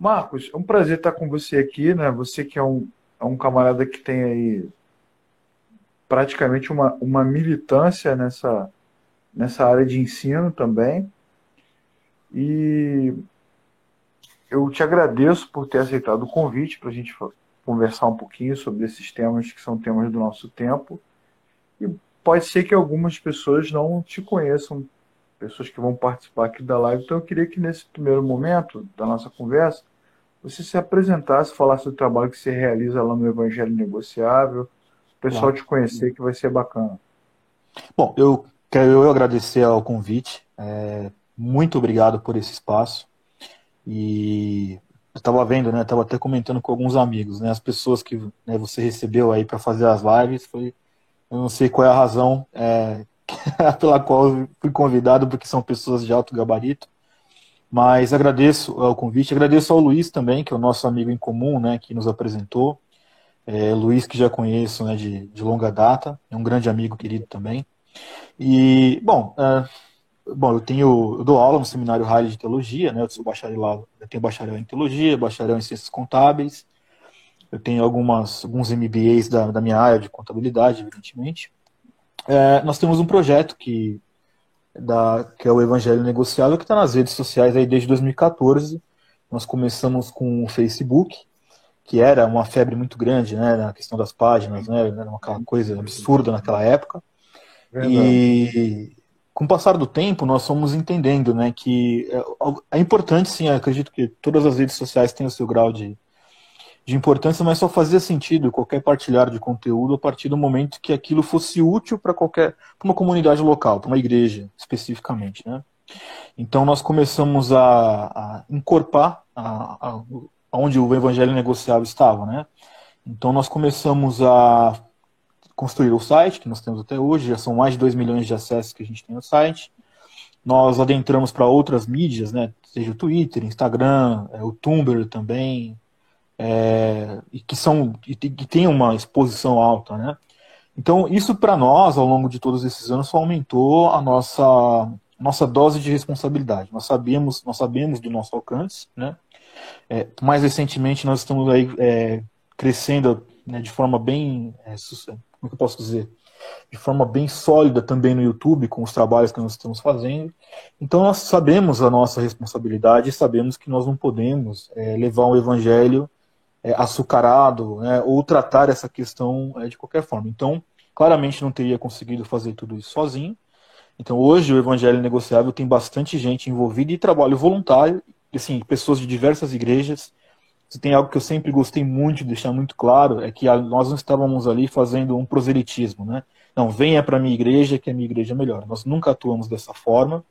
Marcos, é um prazer estar com você aqui, né? Você que é um camarada que tem aí praticamente uma militância nessa área de ensino também. E eu te agradeço por ter aceitado o convite para a gente conversar um pouquinho sobre esses temas que são temas do nosso tempo. E pode ser que algumas pessoas não te conheçam, pessoas que vão participar aqui da live. Então eu queria que nesse primeiro momento da nossa conversa você se apresentasse, falasse do trabalho que você realiza lá no Evangelho Negociável, o pessoal Claro. te conhecer, que vai ser bacana. Bom, eu quero eu agradecer ao convite. Muito obrigado por esse espaço. E eu estava vendo, né? Estava até comentando com alguns amigos, né? As pessoas que, né, você recebeu aí para fazer as lives, eu não sei qual é a razão pela qual eu fui convidado, porque são pessoas de alto gabarito. Mas agradeço ao convite, agradeço ao Luiz também, que é o nosso amigo em comum, né? Que nos apresentou. Luiz, que já conheço, né? De longa data, é um grande amigo querido também. E, bom, eu dou aula no Seminário Haile de Teologia, né? Eu sou bacharelado, eu tenho bacharel em Teologia, bacharel em Ciências Contábeis, eu tenho alguns MBAs da minha área de contabilidade, evidentemente. Nós temos um projeto que é o Evangelho Negociável, que está nas redes sociais aí desde 2014. Nós começamos com o Facebook, que era uma febre muito grande, né? Na questão das páginas, né? Era uma coisa absurda naquela época. Verdade. E com o passar do tempo, nós fomos entendendo, né, que é importante, sim, eu acredito que todas as redes sociais têm o seu grau de importância, mas só fazia sentido qualquer partilhar de conteúdo a partir do momento que aquilo fosse útil para pra uma comunidade local, para uma igreja, especificamente, né? Então nós começamos a encorpar onde o evangelho negociável estava, né? Então nós começamos a construir o site, que nós temos até hoje, já são mais de 2 milhões de acessos que a gente tem no site. Nós adentramos para outras mídias, né, seja o Twitter, Instagram, o Tumblr também, que tem uma exposição alta, né? Então, isso para nós, ao longo de todos esses anos, só aumentou a nossa dose de responsabilidade. Nós sabemos do nosso alcance, né? Mais recentemente, nós estamos aí crescendo, né, de forma bem, como é que eu posso dizer? De forma bem sólida também no YouTube, com os trabalhos que nós estamos fazendo. Então, nós sabemos a nossa responsabilidade e sabemos que nós não podemos levar um evangelho açucarado, né, ou tratar essa questão de qualquer forma. Então, claramente não teria conseguido fazer tudo isso sozinho. Então, hoje, o Evangelho Negociável tem bastante gente envolvida e trabalho voluntário, assim, pessoas de diversas igrejas. Se tem algo que eu sempre gostei muito de deixar muito claro, é que nós não estávamos ali fazendo um proselitismo, né? Não, venha para a minha igreja, que a minha igreja é melhor. Nós nunca atuamos dessa forma.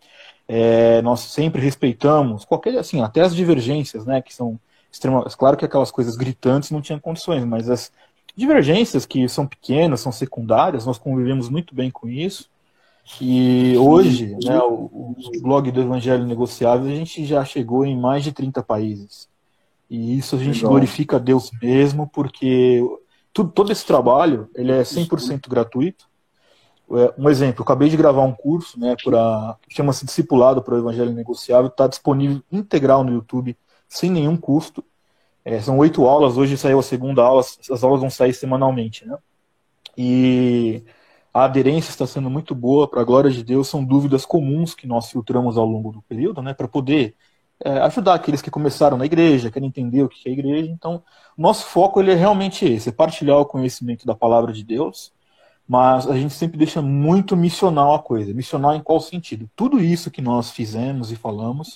Nós sempre respeitamos qualquer, assim, até as divergências, né, que são extremas. Claro que aquelas coisas gritantes não tinham condições, mas as divergências que são pequenas, são secundárias, nós convivemos muito bem com isso. E hoje, né, o blog do Evangelho Negociável, a gente já chegou em mais de 30 países. E isso a gente Legal. glorifica a Deus mesmo, porque todo esse trabalho ele é 100% gratuito. Um exemplo, eu acabei de gravar um curso, né, chama-se Discipulado para o Evangelho Negociável, está disponível integral no YouTube, sem nenhum custo. São 8 aulas, hoje saiu a segunda aula, as aulas vão sair semanalmente, né? E a aderência está sendo muito boa, para a glória de Deus, são dúvidas comuns que nós filtramos ao longo do período, né, para poder ajudar aqueles que começaram na igreja, querem entender o que é a igreja. Então, o nosso foco ele é realmente esse, é partilhar o conhecimento da palavra de Deus, mas a gente sempre deixa muito missional a coisa. Missional em qual sentido? Tudo isso que nós fizemos e falamos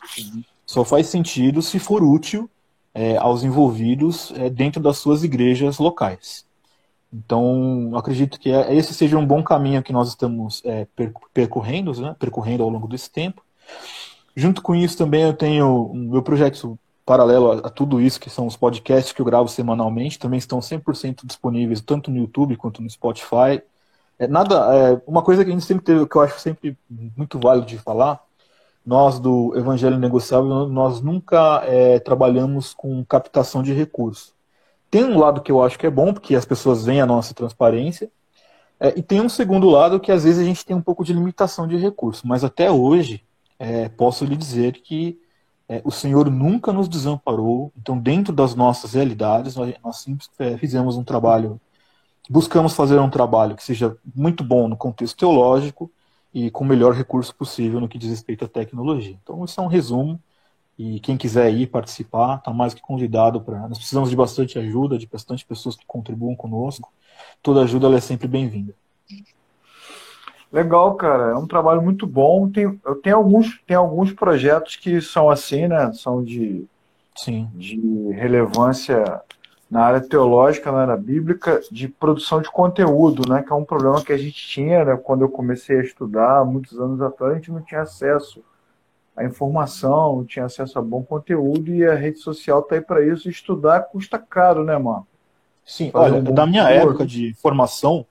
só faz sentido se for útil aos envolvidos dentro das suas igrejas locais. Então, acredito que esse seja um bom caminho que nós estamos percorrendo, né, percorrendo ao longo desse tempo. Junto com isso também eu tenho o meu projeto paralelo a tudo isso, que são os podcasts que eu gravo semanalmente, também estão 100% disponíveis tanto no YouTube quanto no Spotify. Uma coisa que a gente sempre teve, que eu acho sempre muito válido de falar, nós do Evangelho Negociável, nós nunca trabalhamos com captação de recursos. Tem um lado que eu acho que é bom, porque as pessoas veem a nossa transparência, e tem um segundo lado que às vezes a gente tem um pouco de limitação de recursos, mas até hoje posso lhe dizer que O Senhor nunca nos desamparou. Então, dentro das nossas realidades, nós sempre fizemos um trabalho, buscamos fazer um trabalho que seja muito bom no contexto teológico e com o melhor recurso possível no que diz respeito à tecnologia. Então, isso é um resumo. E quem quiser ir participar, está mais que convidado para. Nós precisamos de bastante ajuda, de bastante pessoas que contribuam conosco. Toda ajuda ela é sempre bem-vinda. Legal, cara. É um trabalho muito bom. Eu tenho alguns projetos que são assim, né? São Sim. de relevância na área teológica, na área bíblica, de produção de conteúdo, né? Que é um problema que a gente tinha, né? Quando eu comecei a estudar, muitos anos atrás, a gente não tinha acesso à informação, não tinha acesso a bom conteúdo, e a rede social está aí para isso. Estudar custa caro, né, mano? Sim, Fazer olha, um bom da minha curso. época de formação,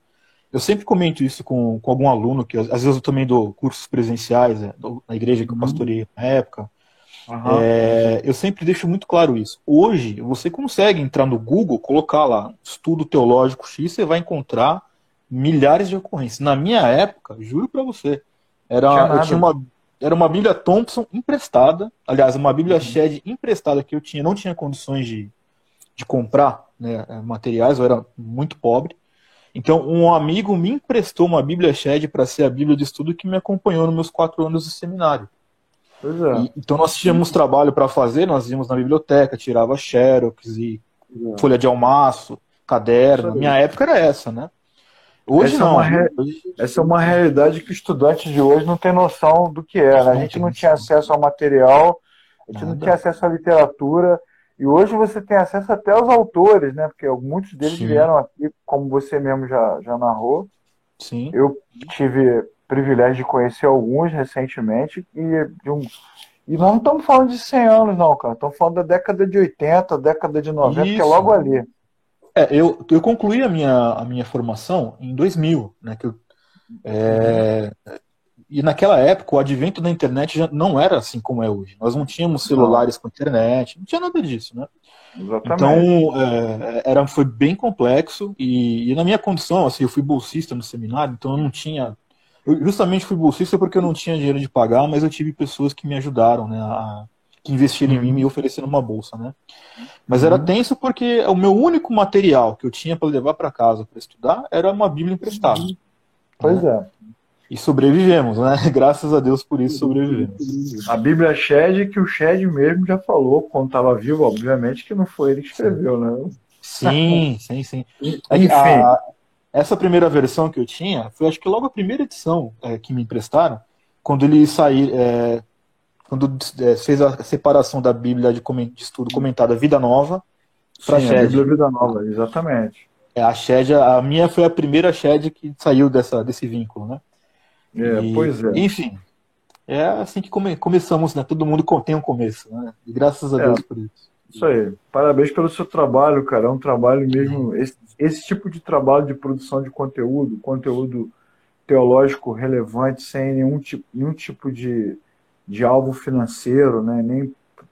eu sempre comento isso com algum aluno, que às vezes eu também dou cursos presenciais, na igreja que eu pastorei na época. Aham. Eu sempre deixo muito claro isso. Hoje, você consegue entrar no Google, colocar lá estudo teológico X, você vai encontrar milhares de ocorrências. Na minha época, juro para você, Tinha eu tinha nada. era uma Bíblia Thompson emprestada, aliás, uma Bíblia Shed emprestada que eu tinha, não tinha condições de comprar, né, materiais, eu era muito pobre. Então, um amigo me emprestou uma Bíblia Shed para ser a Bíblia de estudo que me acompanhou nos meus 4 anos de seminário. Pois é. Então, nós tínhamos trabalho para fazer, nós íamos na biblioteca, tirava xerox e folha de almaço, Isso caderno. aí. Minha época era essa, né? Hoje Essa é uma, não. re- Hoje, Essa é uma realidade que o estudante de hoje não tem noção do que é, né? A não gente tem não tinha noção. acesso ao material, a gente não tinha Nada. acesso à literatura, e hoje você tem acesso até aos autores, né? Porque muitos deles Sim, vieram aqui, como você mesmo já narrou. sim. Eu tive privilégio de conhecer alguns recentemente, e não estamos falando de 100 anos, não, cara. Estamos falando da década de 80, década de 90, que é logo Isso. ali. Eu concluí a minha formação em 2000, né? E naquela época, o advento da internet já não era assim como é hoje. Nós não tínhamos Não, celulares com internet, não tinha nada disso, né? Então, exatamente. foi bem complexo e na minha condição, assim, eu fui bolsista no seminário, então eu não tinha... Eu justamente fui bolsista porque eu não tinha dinheiro de pagar, mas eu tive pessoas que me ajudaram, né, que investiram em mim e me Uhum, ofereceram uma bolsa, né? Mas era uhum. tenso porque o meu único material que eu tinha para levar para casa para estudar era uma Bíblia emprestada, Pois né? é. E sobrevivemos, né? Graças a Deus por isso sobrevivemos. A Bíblia Shed, que o Shed mesmo já falou, quando estava vivo, obviamente, que não foi ele que Sim, escreveu, né? sim, sim. Sim. É que Enfim, essa primeira versão que eu tinha foi, acho que logo a primeira edição que me emprestaram, quando ele saiu, quando fez a separação da Bíblia de estudo comentada Vida Nova para a sim, a Bíblia Shed. Vida Nova, exatamente. A Shed, a minha foi a primeira Shed que saiu desse vínculo, né? É, pois é. Enfim, é assim que começamos, né? Todo mundo tem um começo, né? E graças a É, Deus por isso. isso aí. Parabéns pelo seu trabalho, cara. É um trabalho mesmo. Esse tipo de trabalho de produção de conteúdo teológico relevante, sem nenhum tipo de alvo financeiro, né?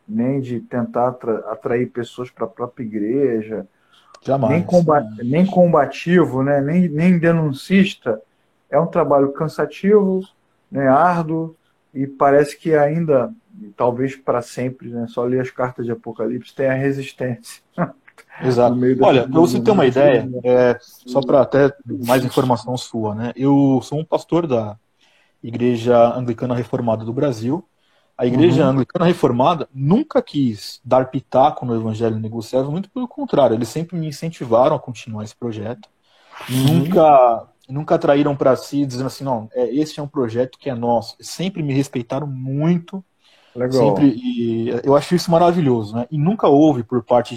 Nem de tentar atrair pessoas para a própria igreja, Jamais. nem combativo, né? Nem denuncista. É um trabalho cansativo, né? Árduo, e parece que ainda, talvez para sempre, né? Só ler as cartas de Apocalipse tem a resistência no Exato. meio dessa. Olha, para você ter uma ideia, só para até mais informação sua, né? Eu sou um pastor da Igreja Anglicana Reformada do Brasil. A Igreja Uhum, Anglicana Reformada nunca quis dar pitaco no Evangelho Negociável, muito pelo contrário, eles sempre me incentivaram a continuar esse projeto. uhum. Nunca atraíram para si dizendo assim, não, esse é um projeto que é nosso. Sempre me respeitaram muito, sempre, Legal. e eu acho isso maravilhoso, né? E nunca houve por parte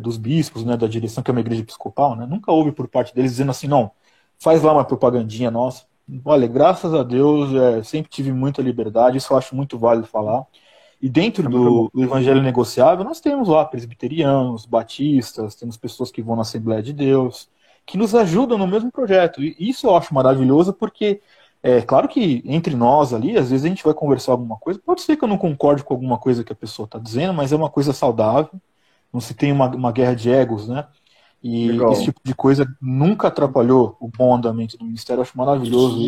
dos bispos, né, da direção, que é uma igreja episcopal, né? Nunca houve por parte deles dizendo assim, não, faz lá uma propagandinha nossa. Olha, graças a Deus, sempre tive muita liberdade, isso eu acho muito válido falar. E dentro É muito bom. do Evangelho Negociável, nós temos lá presbiterianos, batistas, temos pessoas que vão na Assembleia de Deus, que nos ajudam no mesmo projeto. E isso eu acho maravilhoso porque, claro que entre nós ali, às vezes a gente vai conversar alguma coisa, pode ser que eu não concorde com alguma coisa que a pessoa está dizendo, mas é uma coisa saudável, não se tem uma guerra de egos, né? E esse Legal. tipo de coisa nunca atrapalhou o bom andamento do ministério, eu acho maravilhoso.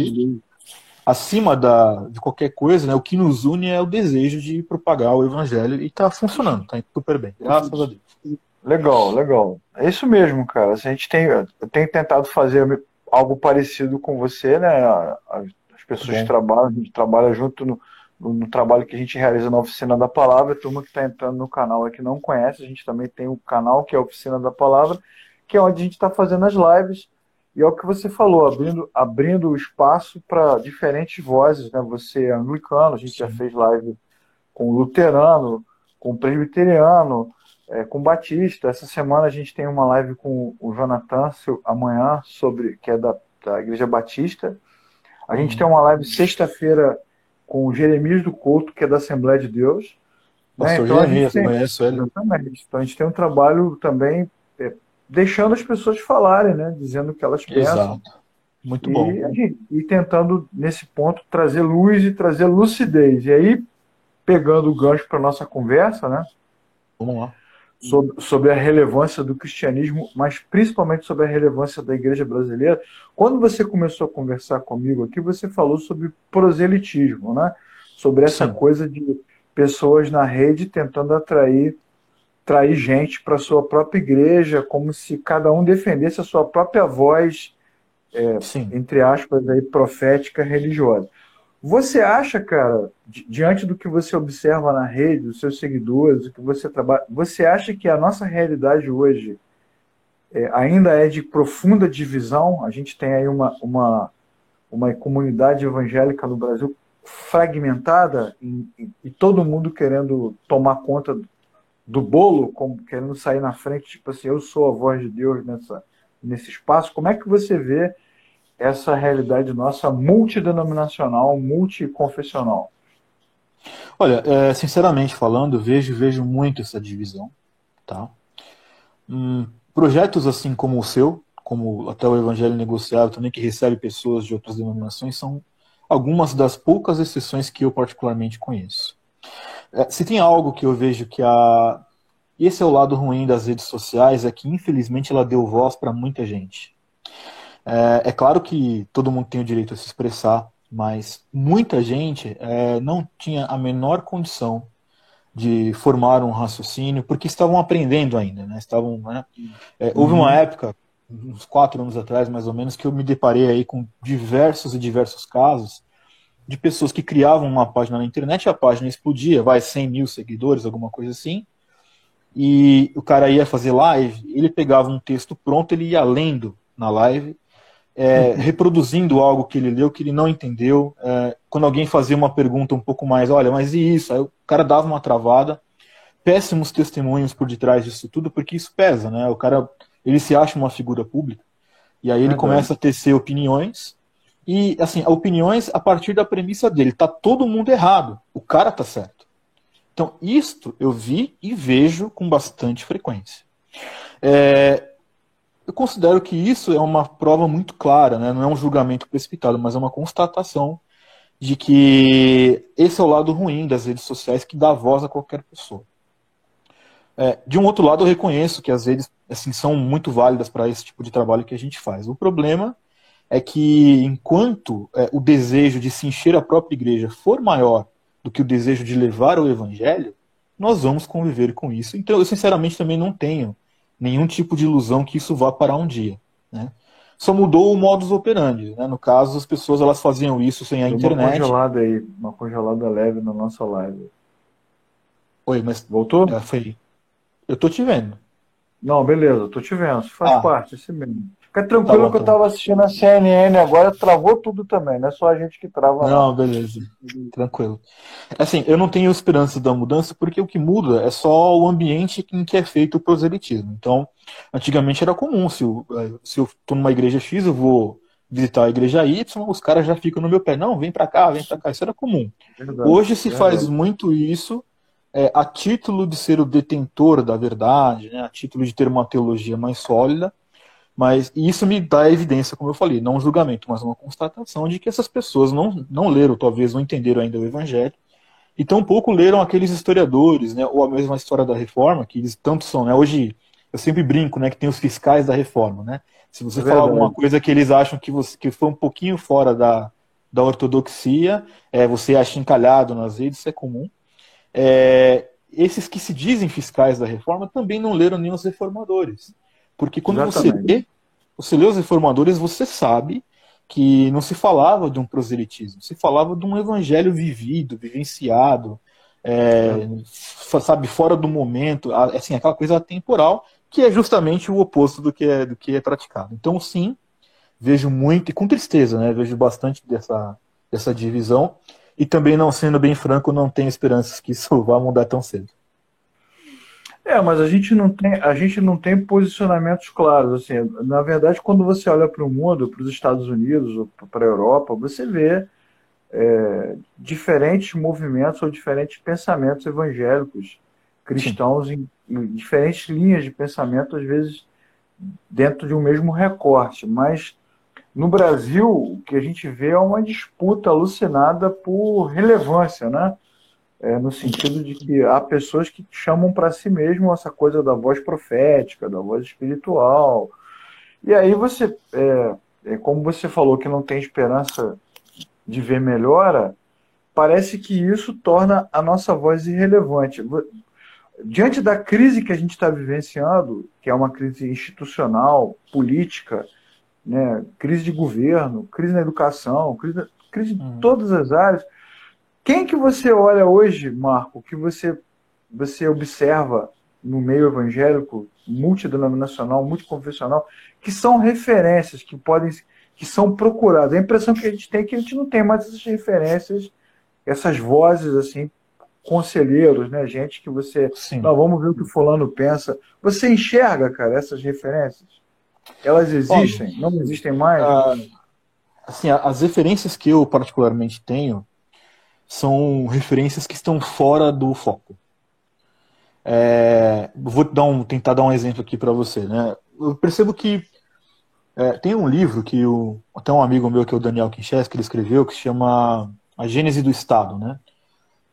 acima de qualquer coisa, né, o que nos une é o desejo de propagar o evangelho, e está funcionando, está indo super bem, graças a Deus. Legal, legal. É isso mesmo, cara. A gente tem, eu tenho tentado fazer algo parecido com você, né? As Tá pessoas que bom. trabalham, a gente trabalha junto no trabalho que a gente realiza na Oficina da Palavra. A turma que está entrando no canal é que não conhece, a gente também tem um canal que é a Oficina da Palavra, que é onde a gente está fazendo as lives. E é o que você falou, abrindo o espaço para diferentes vozes, né? Você é anglicano, a gente já Sim. fez live com luterano, com presbiteriano, com batista. Essa semana a gente tem uma live com o Jonathan amanhã, que é da Igreja Batista. A gente tem Uhum. uma live sexta-feira com o Jeremias do Couto, que é da Assembleia de Deus. Né? Pastor Então a gente Jeremias, tem. conheço ele. Exatamente. Então a gente tem um trabalho também deixando as pessoas falarem, né? Dizendo o que elas pensam. Exato. Muito bom. E tentando, nesse ponto, trazer luz e trazer lucidez. E aí, pegando o gancho para nossa conversa, né? Vamos lá. Sobre a relevância do cristianismo, mas principalmente sobre a relevância da igreja brasileira. Quando você começou a conversar comigo aqui, você falou sobre proselitismo, né? Sobre essa Sim. coisa de pessoas na rede tentando atrair gente para a sua própria igreja, como se cada um defendesse a sua própria voz, Sim. entre aspas, aí, profética religiosa. Você acha, cara, diante do que você observa na rede, dos seus seguidores, do que você trabalha, você acha que a nossa realidade hoje ainda é de profunda divisão? A gente tem aí uma comunidade evangélica no Brasil fragmentada e todo mundo querendo tomar conta do bolo, como querendo sair na frente, tipo assim, eu sou a voz de Deus nesse espaço. Como é que você vê essa realidade nossa multidenominacional, multiconfessional? Olha, sinceramente falando, vejo muito essa divisão, tá? Projetos assim como o seu, como até o Evangelho Negociável também, que recebe pessoas de outras denominações, são algumas das poucas exceções que eu particularmente conheço. Se tem algo que eu vejo esse é o lado ruim das redes sociais, é que infelizmente ela deu voz para muita gente. É claro que todo mundo tem o direito a se expressar, mas muita gente não tinha a menor condição de formar um raciocínio, porque estavam aprendendo ainda, né? Houve uma Uhum. época, uns 4 anos atrás, mais ou menos, que eu me deparei aí com diversos e diversos casos de pessoas que criavam uma página na internet, e a página explodia, 100 mil seguidores, alguma coisa assim, e o cara ia fazer live, ele pegava um texto pronto, ele ia lendo na live, reproduzindo algo que ele leu, que ele não entendeu. Quando alguém fazia uma pergunta um pouco mais, olha, mas e isso? Aí o cara dava uma travada. Péssimos testemunhos por detrás disso tudo, porque isso pesa, né? O cara, ele se acha uma figura pública, e aí ele Verdade. começa a tecer opiniões, e, assim, opiniões a partir da premissa dele. Tá todo mundo errado, o cara tá certo. Então, isto eu vi e vejo com bastante frequência. Eu considero que isso é uma prova muito clara, né? Não é um julgamento precipitado, mas é uma constatação de que esse é o lado ruim das redes sociais, que dá voz a qualquer pessoa. De um outro lado, eu reconheço que as redes assim, são muito válidas para esse tipo de trabalho que a gente faz. O problema é que, enquanto o desejo de se encher a própria igreja for maior do que o desejo de levar o evangelho, nós vamos conviver com isso. Então, eu, sinceramente, também não tenho nenhum tipo de ilusão que isso vá parar um dia. Né? Só mudou o modus operandi. Né? No caso, as pessoas elas faziam isso sem a Deu uma internet. congelada aí, uma congelada leve na nossa live. Oi, mas Voltou? foi. Eu tô te vendo. Não, beleza, tô te vendo. Isso faz Ah, parte, assim mesmo. Fica tá tranquilo bom, que eu tá bom. tava assistindo a CNN agora, travou tudo também, não é só a gente que trava, não. Não, beleza. Tranquilo. Assim, eu não tenho esperança da mudança porque o que muda é só o ambiente em que é feito o proselitismo. Então, antigamente era comum, se eu estou numa igreja X, eu vou visitar a igreja Y, os caras já ficam no meu pé. Não, vem para cá, vem para cá. Isso era comum. Verdade, Hoje se faz verdade. muito isso a título de ser o detentor da verdade, né, a título de ter uma teologia mais sólida, mas isso me dá evidência, como eu falei, não um julgamento, mas uma constatação de que essas pessoas não leram, talvez não entenderam ainda o Evangelho, e tampouco leram aqueles historiadores, né, ou a mesma história da Reforma, que eles tanto são. Né, hoje eu sempre brinco, né, que tem os fiscais da Reforma. Né, se É você falar alguma verdade, coisa que eles acham que foi um pouquinho fora da da ortodoxia, você é achincalhado nas redes, isso é comum. Esses que se dizem fiscais da reforma também não leram nem os reformadores. Porque quando Exatamente. você lê os reformadores, você sabe que não se falava de um proselitismo, se falava de um evangelho vivido, vivenciado, sabe, fora do momento, assim, aquela coisa atemporal, que é justamente o oposto do que é praticado. Então, sim, vejo muito, e com tristeza, né, vejo bastante dessa divisão, e também, não sendo bem franco, não tenho esperanças que isso vá mudar tão cedo. Mas a gente não tem posicionamentos claros. Assim, na verdade, quando você olha para o mundo, para os Estados Unidos ou para a Europa, você vê diferentes movimentos ou diferentes pensamentos evangélicos Sim, cristãos em diferentes linhas de pensamento, às vezes dentro de um mesmo recorte. Mas no Brasil, o que a gente vê é uma disputa alucinada por relevância, né? No sentido de que há pessoas que chamam para si mesmo essa coisa da voz profética, da voz espiritual. E aí como você falou que não tem esperança de ver melhora, parece que isso torna a nossa voz irrelevante. Diante da crise que a gente está vivenciando, que é uma crise institucional, política, né, crise de governo, crise na educação, crise de todas as áreas, quem que você olha hoje, Marco, que você observa no meio evangélico, multidenominacional, multiconfessional, que são referências, que são procuradas? A impressão que a gente tem é que a gente não tem mais essas referências, essas vozes assim, conselheiros, né? Gente que você, sim. não, vamos ver o que o fulano pensa. Você enxerga, cara, essas referências? Elas Olha, existem? Não existem mais? assim, as referências que eu particularmente tenho são referências que estão fora do foco. Vou tentar dar um exemplo aqui para você, né? Eu percebo que tem um livro que até um amigo meu, que é o Daniel Kincheski, ele escreveu, que se chama A Gênese do Estado, né?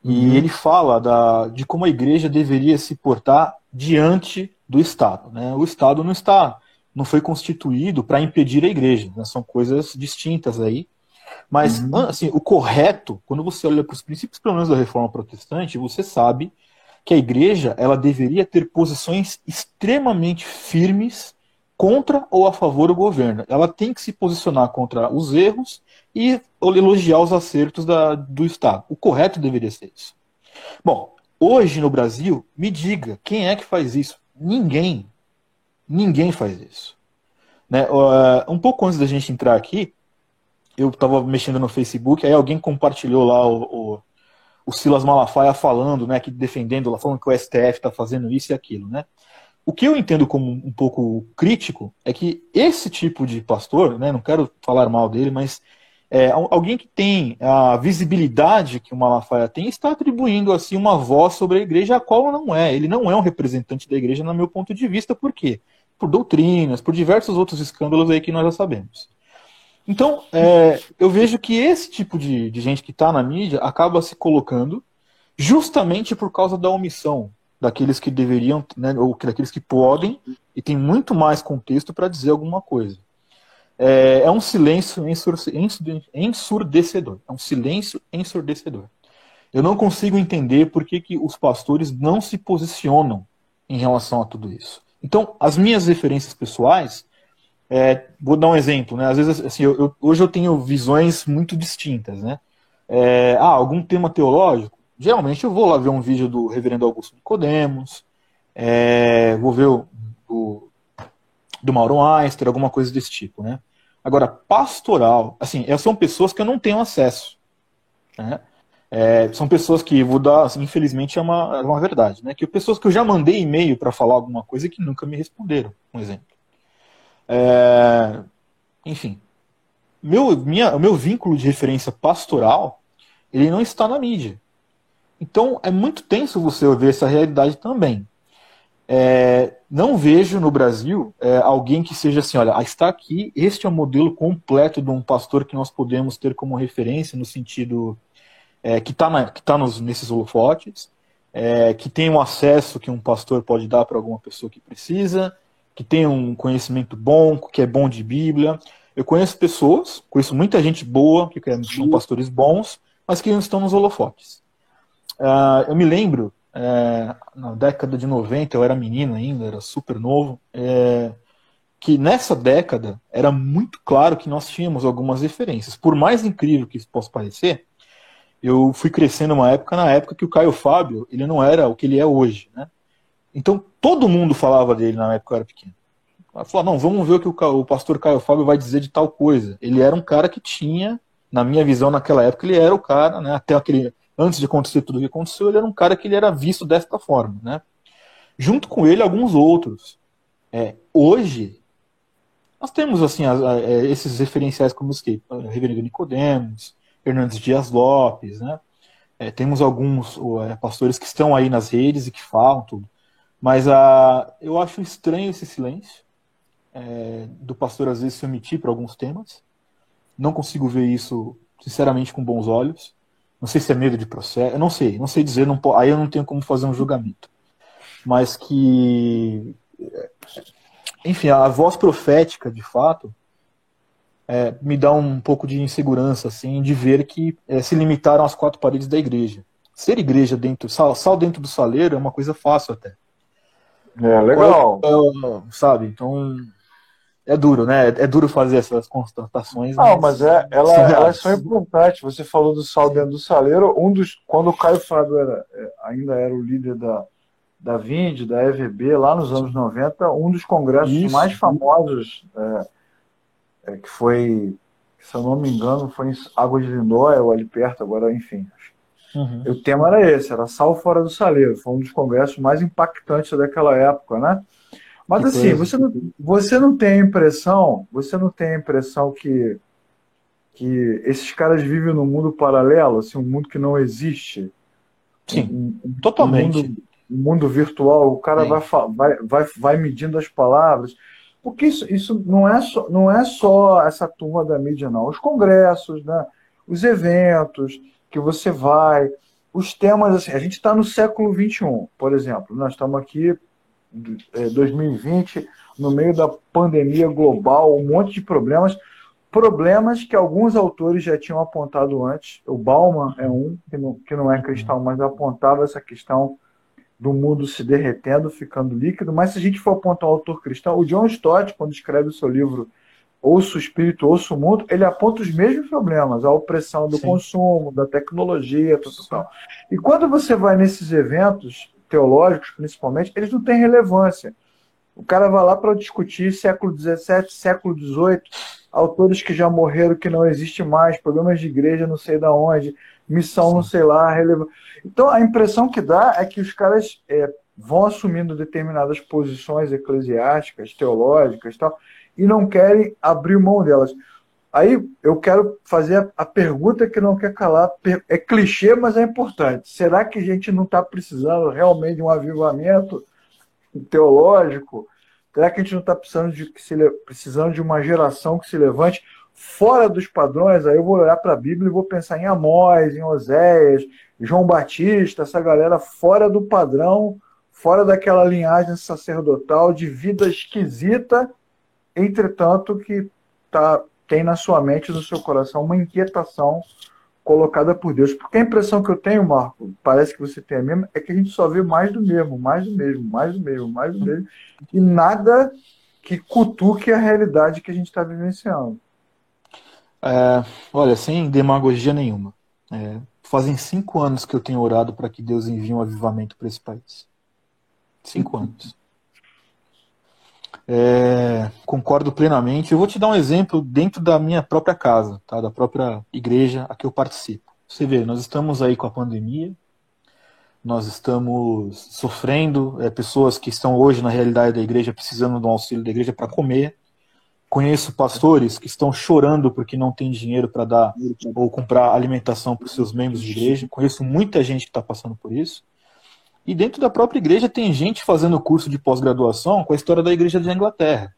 E ele Uhum, fala de como a igreja deveria se portar diante do Estado, né? O Estado não foi constituído para impedir a igreja, né? São coisas distintas aí. Mas, uhum. assim, o correto, quando você olha para os princípios, pelo menos da Reforma Protestante, você sabe que a igreja ela deveria ter posições extremamente firmes contra ou a favor do governo. Ela tem que se posicionar contra os erros e elogiar os acertos do Estado. O correto deveria ser isso. Bom, hoje no Brasil, me diga, quem é que faz isso? Ninguém. Ninguém faz isso. Né? Um pouco antes da gente entrar aqui, eu estava mexendo no Facebook, aí alguém compartilhou lá o Silas Malafaia falando, né, que defendendo, lá, falando que o STF está fazendo isso e aquilo, né? O que eu entendo como um pouco crítico é que esse tipo de pastor, né, não quero falar mal dele, mas alguém que tem a visibilidade que o Malafaia tem está atribuindo assim uma voz sobre a igreja a qual não é. Ele não é um representante da igreja, no meu ponto de vista, por quê? Por doutrinas, por diversos outros escândalos aí que nós já sabemos. Então, eu vejo que esse tipo de gente que está na mídia acaba se colocando justamente por causa da omissão daqueles que deveriam, né, ou daqueles que podem, e tem muito mais contexto para dizer alguma coisa. É um silêncio ensurdecedor. É um silêncio ensurdecedor. Eu não consigo entender por que os pastores não se posicionam em relação a tudo isso. Então, as minhas referências pessoais, vou dar um exemplo, né? Às vezes, assim, hoje eu tenho visões muito distintas, né? Algum tema teológico, geralmente eu vou lá ver um vídeo do Reverendo Augusto Nicodemos, vou ver do Mauro Einstein, alguma coisa desse tipo, né? Agora, pastoral, assim, são pessoas que eu não tenho acesso, né? São pessoas que, vou dar, assim, infelizmente é uma verdade, né? Que pessoas que eu já mandei e-mail para falar alguma coisa e que nunca me responderam, um exemplo. Enfim, o meu vínculo de referência pastoral, ele não está na mídia. Então, é muito tenso você ver essa realidade também. Não vejo no Brasil alguém que seja assim, olha, está aqui, este é o modelo completo de um pastor que nós podemos ter como referência, no sentido que está nesses holofotes, que tem um acesso que um pastor pode dar para alguma pessoa que precisa, que tem um conhecimento bom, que é bom de Bíblia. Eu conheço pessoas, conheço muita gente boa, que são pastores bons, mas que não estão nos holofotes. Eu me lembro, na década de 90, eu era menino ainda, era super novo, que nessa década era muito claro que nós tínhamos algumas diferenças. Por mais incrível que isso possa parecer, eu fui crescendo na época que o Caio Fábio, ele não era o que ele é hoje, né? Então todo mundo falava dele na época que eu era pequeno. Falou, não, vamos ver o que o pastor Caio Fábio vai dizer de tal coisa. Ele era um cara que tinha, na minha visão naquela época, ele era o cara, né, antes de acontecer tudo o que aconteceu, ele era um cara que ele era visto desta forma, né? Junto com ele, alguns outros. Hoje, nós temos assim esses referenciais como o Reverendo Nicodemos, Hernandes Dias Lopes, né? Temos alguns pastores que estão aí nas redes e que falam tudo. Mas eu acho estranho esse silêncio. Do pastor às vezes se omitir para alguns temas. Não consigo ver isso, sinceramente, com bons olhos. Não sei se é medo de processo, eu não sei dizer, aí eu não tenho como fazer um julgamento. Mas que, enfim, a voz profética, de fato, me dá um pouco de insegurança, assim, de ver que se limitaram às 4 paredes da igreja. Ser igreja sal dentro do saleiro é uma coisa fácil até. Legal. Sabe, então... É duro, né? É duro fazer essas constatações. Mas elas são importantes. Você falou do sal dentro do saleiro. Quando o Caio Fábio ainda era o líder da Vind, da EVB, lá nos anos 90, um dos congressos mais famosos, que foi, se eu não me engano, foi em Águas de Lindóia, ou ali perto, agora, enfim. Uhum. O tema era esse, era sal fora do saleiro. Foi um dos congressos mais impactantes daquela época, né? Mas assim, você não tem a impressão que esses caras vivem num mundo paralelo, assim, um mundo que não existe? Sim, totalmente. Um mundo virtual, o cara vai medindo as palavras. Porque isso não é só essa turma da mídia, não. Os congressos, né? Os eventos que você vai, os temas, assim, a gente está no século XXI, por exemplo, nós estamos aqui 2020, no meio da pandemia global, um monte de problemas que alguns autores já tinham apontado antes. O Bauman é um, que não é cristão, mas apontava essa questão do mundo se derretendo, ficando líquido. Mas se a gente for apontar um autor cristão, o John Stott, quando escreve o seu livro Ouça o Espírito, Ouça o Mundo, ele aponta os mesmos problemas, a opressão do consumo, da tecnologia, tal. E quando você vai nesses eventos teológicos, principalmente, eles não têm relevância. O cara vai lá para discutir século XVII, século XVIII, autores que já morreram, que não existem mais, problemas de igreja não sei de onde, missão não sei lá, relevância. Então, a impressão que dá é que os caras vão assumindo determinadas posições eclesiásticas, teológicas, tal, e não querem abrir mão delas. Aí eu quero fazer a pergunta que não quer calar. É clichê, mas é importante. Será que a gente não está precisando realmente de um avivamento teológico? Será que a gente não está precisando de uma geração que se levante fora dos padrões? Aí eu vou olhar para a Bíblia e vou pensar em Amós, em Oséias, João Batista, essa galera fora do padrão, fora daquela linhagem sacerdotal de vida esquisita, entretanto que tem na sua mente, no seu coração, uma inquietação colocada por Deus. Porque a impressão que eu tenho, Marco, parece que você tem a mesma, é que a gente só vê mais do mesmo, e nada que cutuque a realidade que a gente está vivenciando. Olha, sem demagogia nenhuma. Fazem 5 anos que eu tenho orado para que Deus envie um avivamento para esse país. 5 anos. Concordo plenamente. Eu vou te dar um exemplo dentro da minha própria casa, tá? Da própria igreja a que eu participo. Você vê, nós estamos aí com a pandemia, nós estamos sofrendo, pessoas que estão hoje na realidade da igreja precisando do auxílio da igreja para comer. Conheço pastores que estão chorando porque não tem dinheiro para dar ou comprar alimentação para os seus membros de igreja. Conheço muita gente que está passando por isso. E dentro da própria igreja tem gente fazendo curso de pós-graduação com a história da igreja da Inglaterra.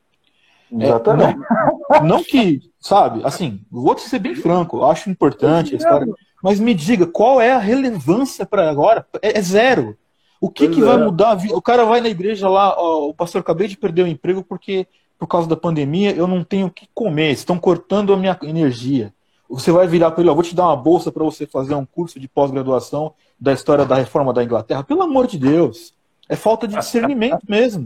Exatamente. Não que, sabe, assim, vou ser bem franco, eu acho importante a história, mas me diga, qual é a relevância para agora? É zero. O que vai mudar a vida? O cara vai na igreja lá, o pastor, acabei de perder o emprego porque por causa da pandemia, eu não tenho o que comer, estão cortando a minha energia. Você vai virar para ele, ó, vou te dar uma bolsa para você fazer um curso de pós-graduação da história da reforma da Inglaterra. Pelo amor de Deus. É falta de discernimento mesmo.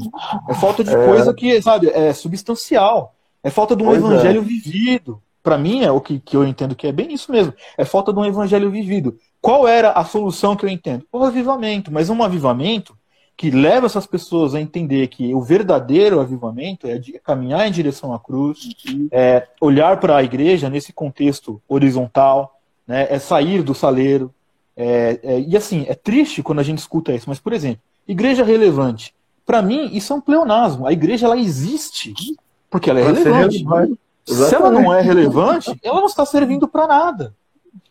É falta de coisa que, sabe, é substancial. É falta de um evangelho vivido. Para mim, é o que eu entendo que é bem isso mesmo. É falta de um evangelho vivido. Qual era a solução que eu entendo? O avivamento. Mas um avivamento que leva essas pessoas a entender que o verdadeiro avivamento é caminhar em direção à cruz, é olhar para a igreja nesse contexto horizontal, né, é sair do saleiro. E assim, é triste quando a gente escuta isso, mas, por exemplo, igreja relevante. Para mim, isso é um pleonasmo. A igreja, ela existe porque ela é relevante. Se ela não é relevante, ela não está servindo para nada.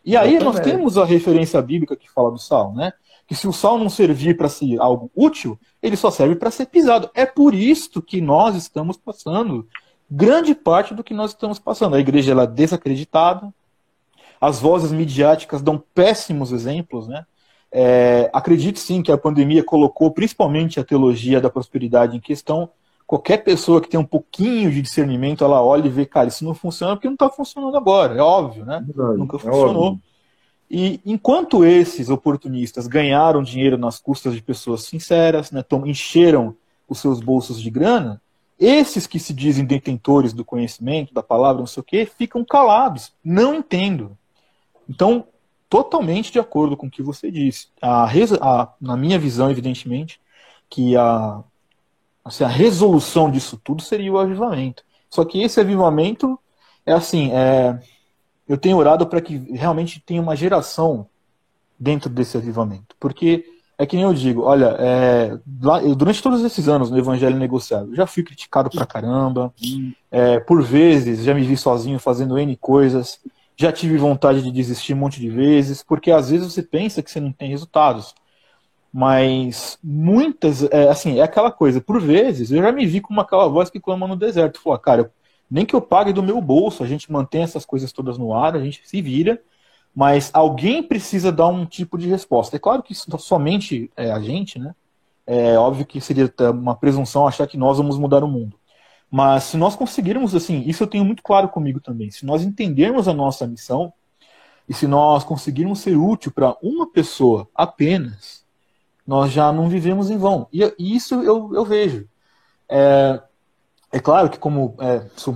E aí nós temos a referência bíblica que fala do sal, né? Que se o sal não servir para ser algo útil, ele só serve para ser pisado. É por isso que nós estamos passando grande parte do que nós estamos passando. A igreja, ela é desacreditada, as vozes midiáticas dão péssimos exemplos, né? Acredite sim que a pandemia colocou principalmente a teologia da prosperidade em questão. Qualquer pessoa que tem um pouquinho de discernimento, ela olha e vê, cara, isso não funciona porque não está funcionando agora. É óbvio, né? Nunca funcionou. Óbvio. E enquanto esses oportunistas ganharam dinheiro nas custas de pessoas sinceras, né, encheram os seus bolsos de grana, esses que se dizem detentores do conhecimento, da palavra, não sei o quê, ficam calados. Não entendo. Então, totalmente de acordo com o que você disse. Na minha visão, evidentemente, que a resolução disso tudo seria o avivamento. Só que esse avivamento eu tenho orado para que realmente tenha uma geração dentro desse avivamento. Porque é que nem eu digo, olha, durante todos esses anos no Evangelho Negociável, eu já fui criticado pra caramba, por vezes já me vi sozinho fazendo N coisas, já tive vontade de desistir um monte de vezes, porque às vezes você pensa que você não tem resultados. Mas muitas, é aquela coisa, por vezes, eu já me vi como aquela voz que clama no deserto. Falou, cara, nem que eu pague do meu bolso, a gente mantém essas coisas todas no ar, a gente se vira, mas alguém precisa dar um tipo de resposta. É claro que somente a gente, né? É óbvio que seria uma presunção achar que nós vamos mudar o mundo. Mas se nós conseguirmos, assim, isso eu tenho muito claro comigo também, se nós entendermos a nossa missão, e se nós conseguirmos ser útil para uma pessoa apenas, nós já não vivemos em vão. E isso eu vejo. É claro que como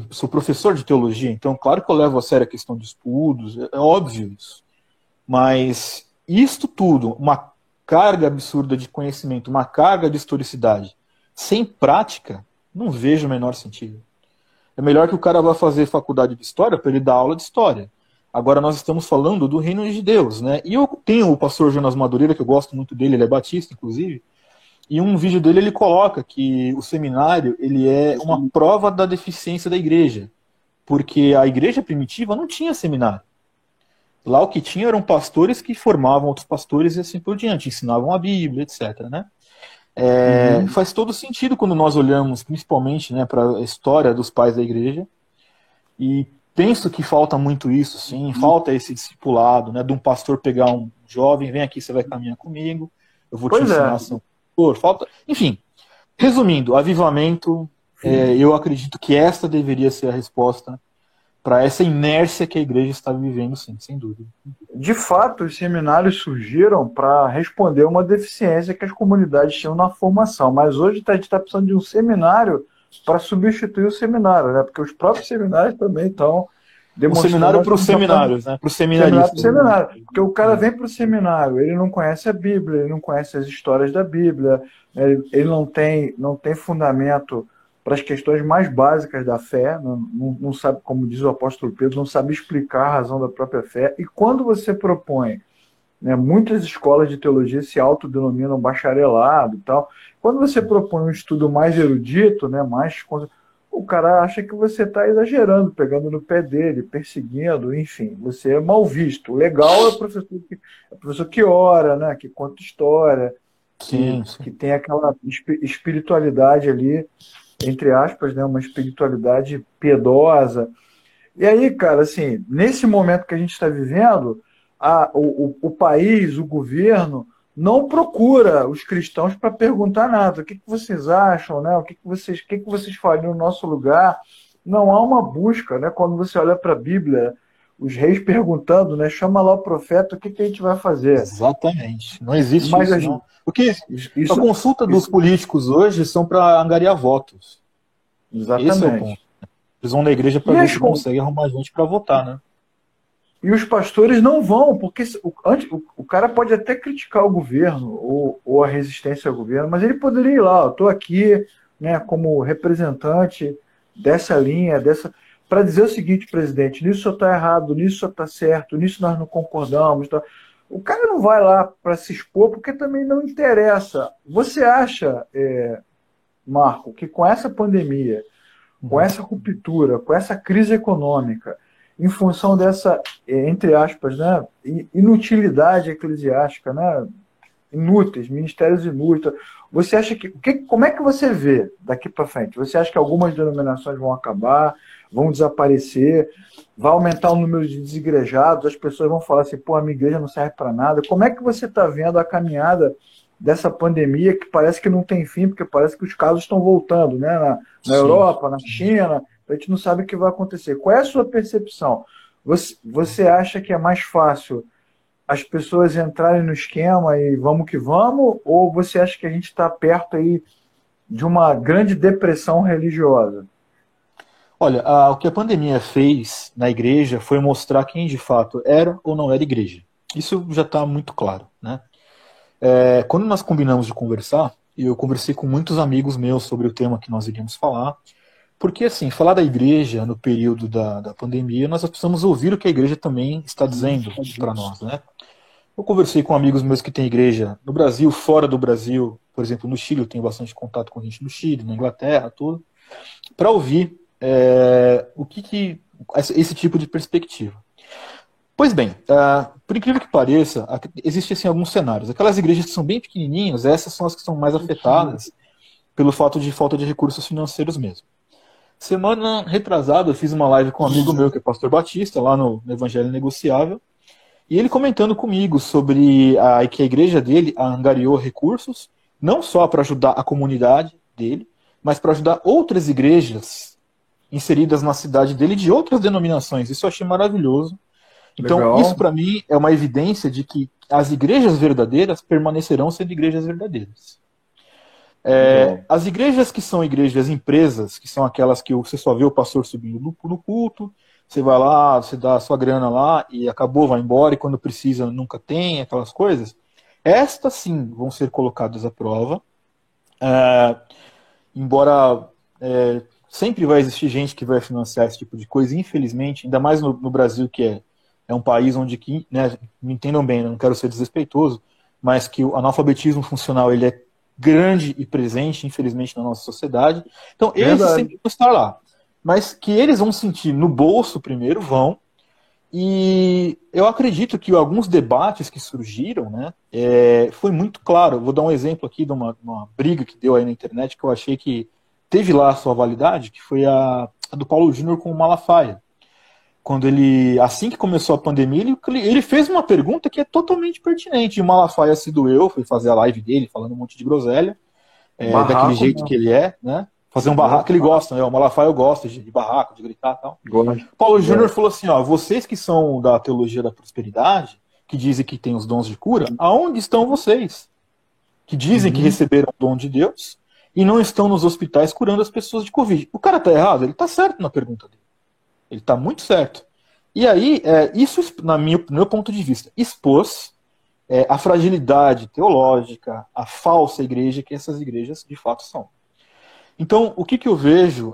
sou professor de teologia, então claro que eu levo a sério a questão de estudos, é óbvio isso. Mas isto tudo, uma carga absurda de conhecimento, uma carga de historicidade, sem prática, não vejo o menor sentido. É melhor que o cara vá fazer faculdade de história para ele dar aula de história. Agora nós estamos falando do reino de Deus, né? E eu tenho o pastor Jonas Madureira, que eu gosto muito dele, ele é batista, inclusive, e um vídeo dele ele coloca que o seminário ele é uma prova da deficiência da igreja, porque a igreja primitiva não tinha seminário. Lá o que tinha eram pastores que formavam outros pastores e assim por diante, ensinavam a Bíblia, etc. Né? Faz todo sentido quando nós olhamos principalmente, né, para a história dos pais da igreja, e penso que falta muito isso, sim, falta esse discipulado, né, de um pastor pegar um jovem, vem aqui, você vai caminhar comigo, eu vou te ensinar falta. Enfim, resumindo, avivamento, eu acredito que esta deveria ser a resposta para essa inércia que a igreja está vivendo, sim, sem dúvida. De fato, os seminários surgiram para responder uma deficiência que as comunidades tinham na formação, mas hoje a gente está precisando de um seminário para substituir o seminário, né? Porque os próprios seminários também estão demonstrando... O seminário para os seminários, né? Para os seminaristas. Seminário. Porque o cara vem para o seminário, ele não conhece a Bíblia, ele não conhece as histórias da Bíblia, ele não tem fundamento para as questões mais básicas da fé, não sabe, como diz o apóstolo Pedro, não sabe explicar a razão da própria fé. E quando você propõe, né, muitas escolas de teologia se autodenominam bacharelado e tal, quando você propõe um estudo mais erudito, né, o cara acha que você está exagerando, pegando no pé dele, perseguindo, enfim, você é mal visto. O legal é o professor que ora, né, que conta história, que tem aquela espiritualidade ali, entre aspas, né, uma espiritualidade piedosa. E aí, cara, assim, nesse momento que a gente está vivendo, o país, o governo, não procura os cristãos para perguntar nada. O que vocês acham, né? O que vocês fariam no nosso lugar? Não há uma busca, né? Quando você olha para a Bíblia, os reis perguntando, né? Chama lá o profeta, o que a gente vai fazer? Exatamente. Não existe Mas isso, não. Porque a isso, consulta dos isso, políticos hoje são para angariar votos. Esse é o ponto. exatamente. Eles vão na igreja E, para ver as, se conseguem arrumar gente para votar, né? e os pastores não vão, porque o cara pode até criticar o governo ou a resistência ao governo, mas ele poderia ir lá, eu estou aqui, né, como representante dessa linha, para dizer o seguinte, presidente, nisso só está errado, nisso só está certo, nisso nós não concordamos. Tá? O cara não vai lá para se expor porque também não interessa. Você acha, Marco, que com essa pandemia, com essa ruptura, com essa crise econômica, em função dessa, entre aspas, né, inutilidade eclesiástica, né, inúteis, ministérios inúteis, você acha como é que você vê daqui para frente? Você acha que algumas denominações vão acabar, vão desaparecer, vai aumentar o número de desigrejados, as pessoas vão falar assim, pô, a minha igreja não serve para nada. Como é que você está vendo a caminhada dessa pandemia que parece que não tem fim, porque parece que os casos estão voltando, né? Na Europa, na China, a gente não sabe o que vai acontecer. Qual é a sua percepção? Você acha que é mais fácil as pessoas entrarem no esquema e vamos que vamos, ou você acha que a gente está perto aí de uma grande depressão religiosa? Olha, o que a pandemia fez na igreja foi mostrar quem de fato era ou não era igreja. Isso já está muito claro, né? Quando nós combinamos de conversar, eu conversei com muitos amigos meus sobre o tema que nós iríamos falar, porque, assim, falar da igreja no período da pandemia, nós precisamos ouvir o que a igreja também está dizendo para nós, né? Eu conversei com amigos meus que têm igreja no Brasil, fora do Brasil, por exemplo, no Chile, eu tenho bastante contato com gente do Chile, na Inglaterra, tudo, para ouvir esse tipo de perspectiva. Pois bem, por incrível que pareça, existem assim, alguns cenários. Aquelas igrejas que são bem pequenininhas, essas são as que são mais afetadas pelo fato de falta de recursos financeiros mesmo. Semana retrasada, eu fiz uma live com um amigo meu, que é pastor Batista, lá no Evangelho Negociável, e ele comentando comigo sobre que a igreja dele angariou recursos, não só para ajudar a comunidade dele, mas para ajudar outras igrejas inseridas na cidade dele de outras denominações. Isso eu achei maravilhoso. Então, Legal. isso para mim é uma evidência de que as igrejas verdadeiras permanecerão sendo igrejas verdadeiras. As igrejas que são igrejas empresas, que são aquelas que você só vê o pastor subindo no culto, você vai lá, você dá a sua grana lá e acabou, vai embora, e quando precisa nunca tem, aquelas coisas, estas sim vão ser colocadas à prova, embora sempre vai existir gente que vai financiar esse tipo de coisa, infelizmente, ainda mais no Brasil, que é um país onde, né, me entendam bem, não quero ser desrespeitoso, mas que o analfabetismo funcional ele é grande e presente, infelizmente, na nossa sociedade. Então, eles sempre vão estar lá. Mas que eles vão sentir no bolso primeiro, vão. E eu acredito que alguns debates que surgiram, né, foi muito claro. Vou dar um exemplo aqui de uma briga que deu aí na internet, que eu achei que teve lá a sua validade, que foi a do Paulo Júnior com o Malafaia. Quando ele, assim que começou a pandemia, ele fez uma pergunta que é totalmente pertinente. E o Malafaia se doeu, foi fazer a live dele, falando um monte de groselha, daquele jeito que ele é, né? Fazer um barraco, que ele gosta, né? O Malafaia gosta de barraco, de gritar e tal. Paulo Júnior falou assim, vocês que são da teologia da prosperidade, que dizem que tem os dons de cura, aonde estão vocês? Que dizem que receberam o dom de Deus e não estão nos hospitais curando as pessoas de Covid. O cara tá errado? Ele tá certo na pergunta dele. Ele está muito certo. E aí, isso, no meu ponto de vista, expôs a fragilidade teológica, a falsa igreja que essas igrejas de fato são. Então, o que eu vejo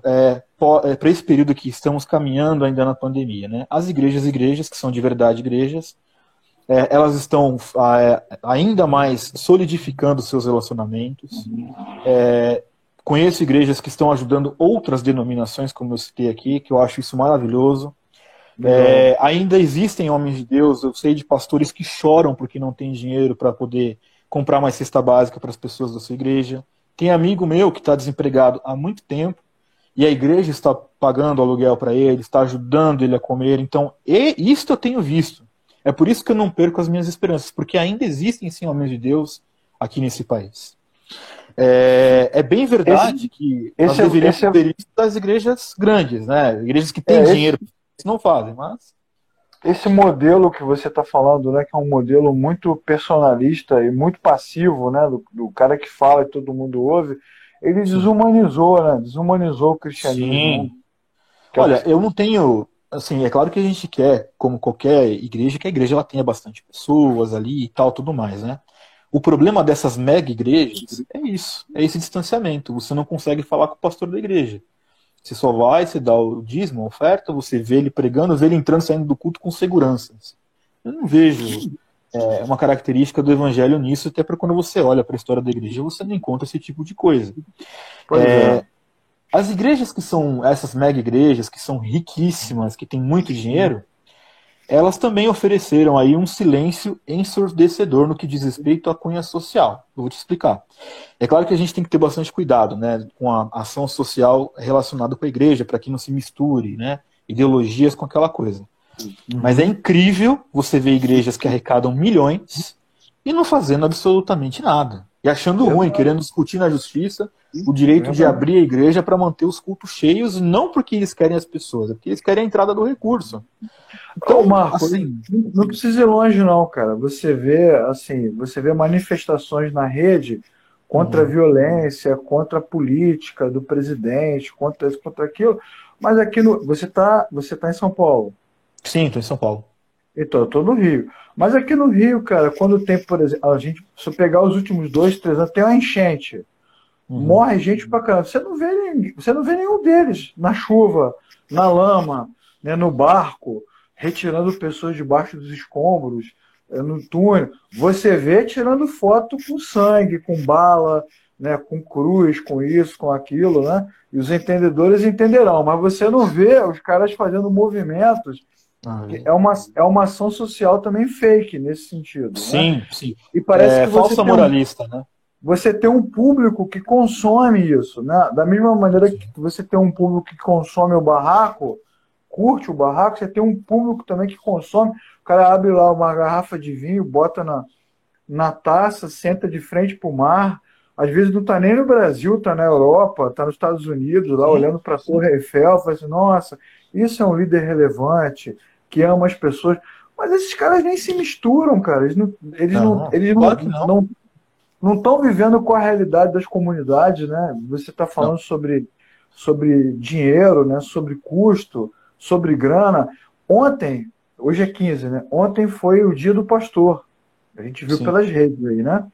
para esse período que estamos caminhando ainda na pandemia, né? As igrejas que são de verdade igrejas, elas estão ainda mais solidificando seus relacionamentos. Conheço igrejas que estão ajudando outras denominações, como eu citei aqui, que eu acho isso maravilhoso. Ainda existem homens de Deus, eu sei de pastores que choram porque não tem dinheiro para poder comprar mais cesta básica para as pessoas da sua igreja. Tem amigo meu que está desempregado há muito tempo e a igreja está pagando aluguel para ele, está ajudando ele a comer. Então, isso eu tenho visto. É por isso que eu não perco as minhas esperanças, porque ainda existem ensinamentos de Deus aqui nesse país. É bem verdade que nós deveríamos ter isso das igrejas grandes, né? Igrejas que têm dinheiro, não fazem, mas... Esse modelo que você está falando, né, que é um modelo muito personalista e muito passivo, né, do cara que fala e todo mundo ouve, ele desumanizou, né, desumanizou o cristianismo. Sim. Olha, eu não tenho, assim, é claro que a gente quer, como qualquer igreja, que a igreja ela tenha bastante pessoas ali e tal, tudo mais, né? O problema dessas mega igrejas é isso, é esse distanciamento. Você não consegue falar com o pastor da igreja. Você só vai, você dá o dízimo, a oferta, você vê ele pregando, vê ele entrando e saindo do culto com segurança. Eu não vejo uma característica do evangelho nisso, até porque quando você olha para a história da igreja, você não encontra esse tipo de coisa. As igrejas que são essas mega igrejas, que são riquíssimas, que têm muito dinheiro, elas também ofereceram aí um silêncio ensurdecedor no que diz respeito à cunha social. Eu vou te explicar. É claro que a gente tem que ter bastante cuidado, né, com a ação social relacionada com a igreja, para que não se misture, né, ideologias com aquela coisa. Mas é incrível você ver igrejas que arrecadam milhões e não fazendo absolutamente nada. E achando ruim, querendo discutir na justiça o direito de abrir a igreja para manter os cultos cheios, não porque eles querem as pessoas, é porque eles querem a entrada do recurso. Então, Marco, assim, não precisa ir longe não, cara. Você vê manifestações na rede contra a violência, contra a política do presidente, contra isso, contra aquilo. Mas aqui você tá em São Paulo. Sim, estou em São Paulo. Então, eu estou no Rio. Mas aqui no Rio, cara, quando tem, por exemplo, se eu pegar os últimos 2, 3 anos, tem uma enchente. Morre gente pra caramba. Você não vê nenhum deles na chuva, na lama, né, no barco, retirando pessoas debaixo dos escombros, no túnel. Você vê tirando foto com sangue, com bala, né, com cruz, com isso, com aquilo, né? E os entendedores entenderão, mas você não vê os caras fazendo movimentos. É uma ação social também fake nesse sentido. Sim, né? sim. E parece que falsa moralista, né? Você tem um público que consome isso, né? Da mesma maneira que você tem um público que consome o barraco, curte o barraco, você tem um público também que consome. O cara abre lá uma garrafa de vinho, bota na taça, senta de frente para o mar. Às vezes não está nem no Brasil, está na Europa, está nos Estados Unidos, lá olhando para a Torre Eiffel, fala assim, nossa, isso é um líder relevante, que ama as pessoas. Mas esses caras nem se misturam, cara. Eles não estão vivendo com a realidade das comunidades, né? Você está falando sobre dinheiro, né? Sobre custo, sobre grana. Hoje é 15, né? Ontem foi o dia do pastor. A gente viu pelas redes aí, né?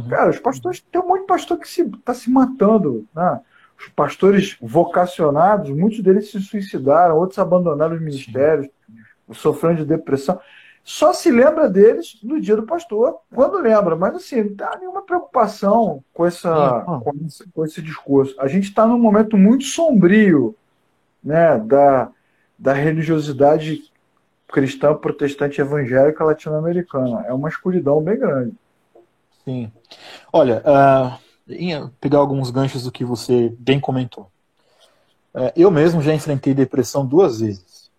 Cara, os pastores, tem um monte de pastor que está se matando, né? Os pastores vocacionados, muitos deles se suicidaram, outros abandonaram os ministérios, sofrendo de depressão. Só se lembra deles no dia do pastor, quando lembra, mas assim, não tem nenhuma preocupação com esse discurso. A gente está num momento muito sombrio, né, da religiosidade cristã, protestante, evangélica latino-americana. É uma escuridão bem grande. Sim. Olha, pegar alguns ganchos do que você bem comentou. Eu mesmo já enfrentei depressão 2 vezes.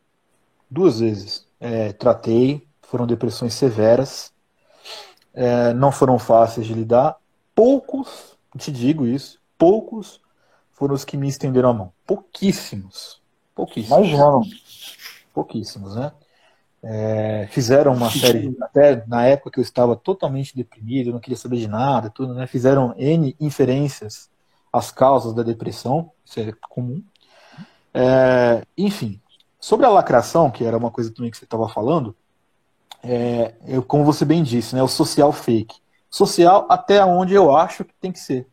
2 vezes. Tratei. Foram depressões severas, não foram fáceis de lidar. Poucos, te digo isso, poucos foram os que me estenderam a mão. Pouquíssimos. Imagino. Pouquíssimos, né? Fizeram uma série, até na época que eu estava totalmente deprimido, eu não queria saber de nada, tudo, né? Fizeram N inferências às causas da depressão, isso é comum. Enfim, sobre a lacração, que era uma coisa também que você estava falando, como você bem disse, né, o social fake. Social até onde eu acho que tem que ser.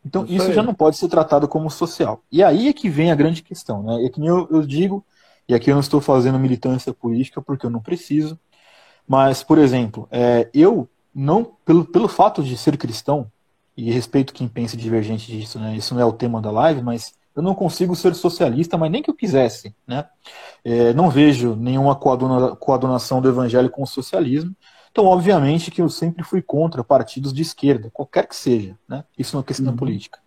Então isso já não pode ser tratado como social. E aí é que vem a grande questão. Né? É que nem eu digo, e aqui eu não estou fazendo militância política porque eu não preciso, mas, por exemplo, eu não, pelo fato de ser cristão, e respeito quem pense divergente disso, né, isso não é o tema da live, mas eu não consigo ser socialista, mas nem que eu quisesse, né? Não vejo nenhuma coadunação do evangelho com o socialismo. Então, obviamente, que eu sempre fui contra partidos de esquerda, qualquer que seja, né? Isso não é questão política.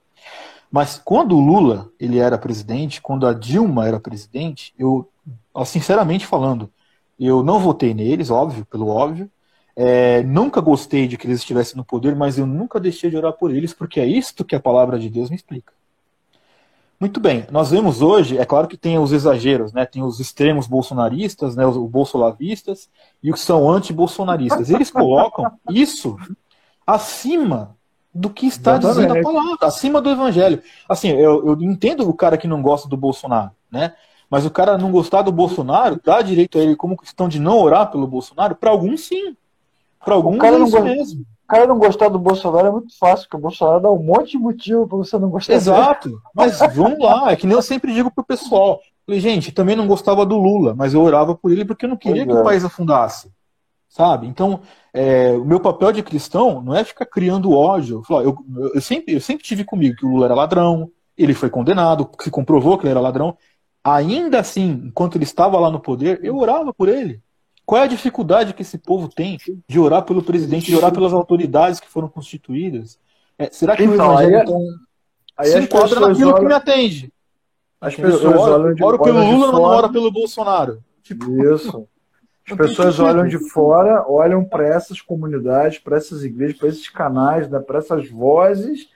Mas quando o Lula ele era presidente, quando a Dilma era presidente, sinceramente falando, Eu não votei neles, óbvio, pelo óbvio. Nunca gostei de que eles estivessem no poder, mas eu nunca deixei de orar por eles, porque é isto que a palavra de Deus me explica. Muito bem, nós vemos hoje, é claro que tem os exageros, né? Tem os extremos bolsonaristas, né? Os bolsolavistas e os que são anti-bolsonaristas. Eles colocam isso acima do que está dizendo a palavra, acima do evangelho. Assim, eu entendo o cara que não gosta do Bolsonaro, né? Mas o cara não gostar do Bolsonaro dá direito a ele como questão de não orar pelo Bolsonaro? Para alguns, sim. Para alguns é isso mesmo. O cara não gostar do Bolsonaro é muito fácil, porque o Bolsonaro dá um monte de motivo para você não gostar dele. Exato, mas vamos lá, é que nem eu sempre digo pro pessoal. Falei, gente, também não gostava do Lula, mas eu orava por ele porque eu não queria que o país afundasse. Sabe? Então, o meu papel de cristão não é ficar criando ódio. Eu sempre tive comigo que o Lula era ladrão, ele foi condenado, se comprovou que ele era ladrão. Ainda assim, enquanto ele estava lá no poder, eu orava por ele. Qual é a dificuldade que esse povo tem de orar pelo presidente, de orar pelas autoridades que foram constituídas? Será que o evangelho se enquadra naquilo que me atende? As pessoas eu oro pelo Lula, mas não oro pelo Bolsonaro. Isso. As pessoas olham de fora, olham para essas comunidades, para essas igrejas, para esses canais, né, para essas vozes,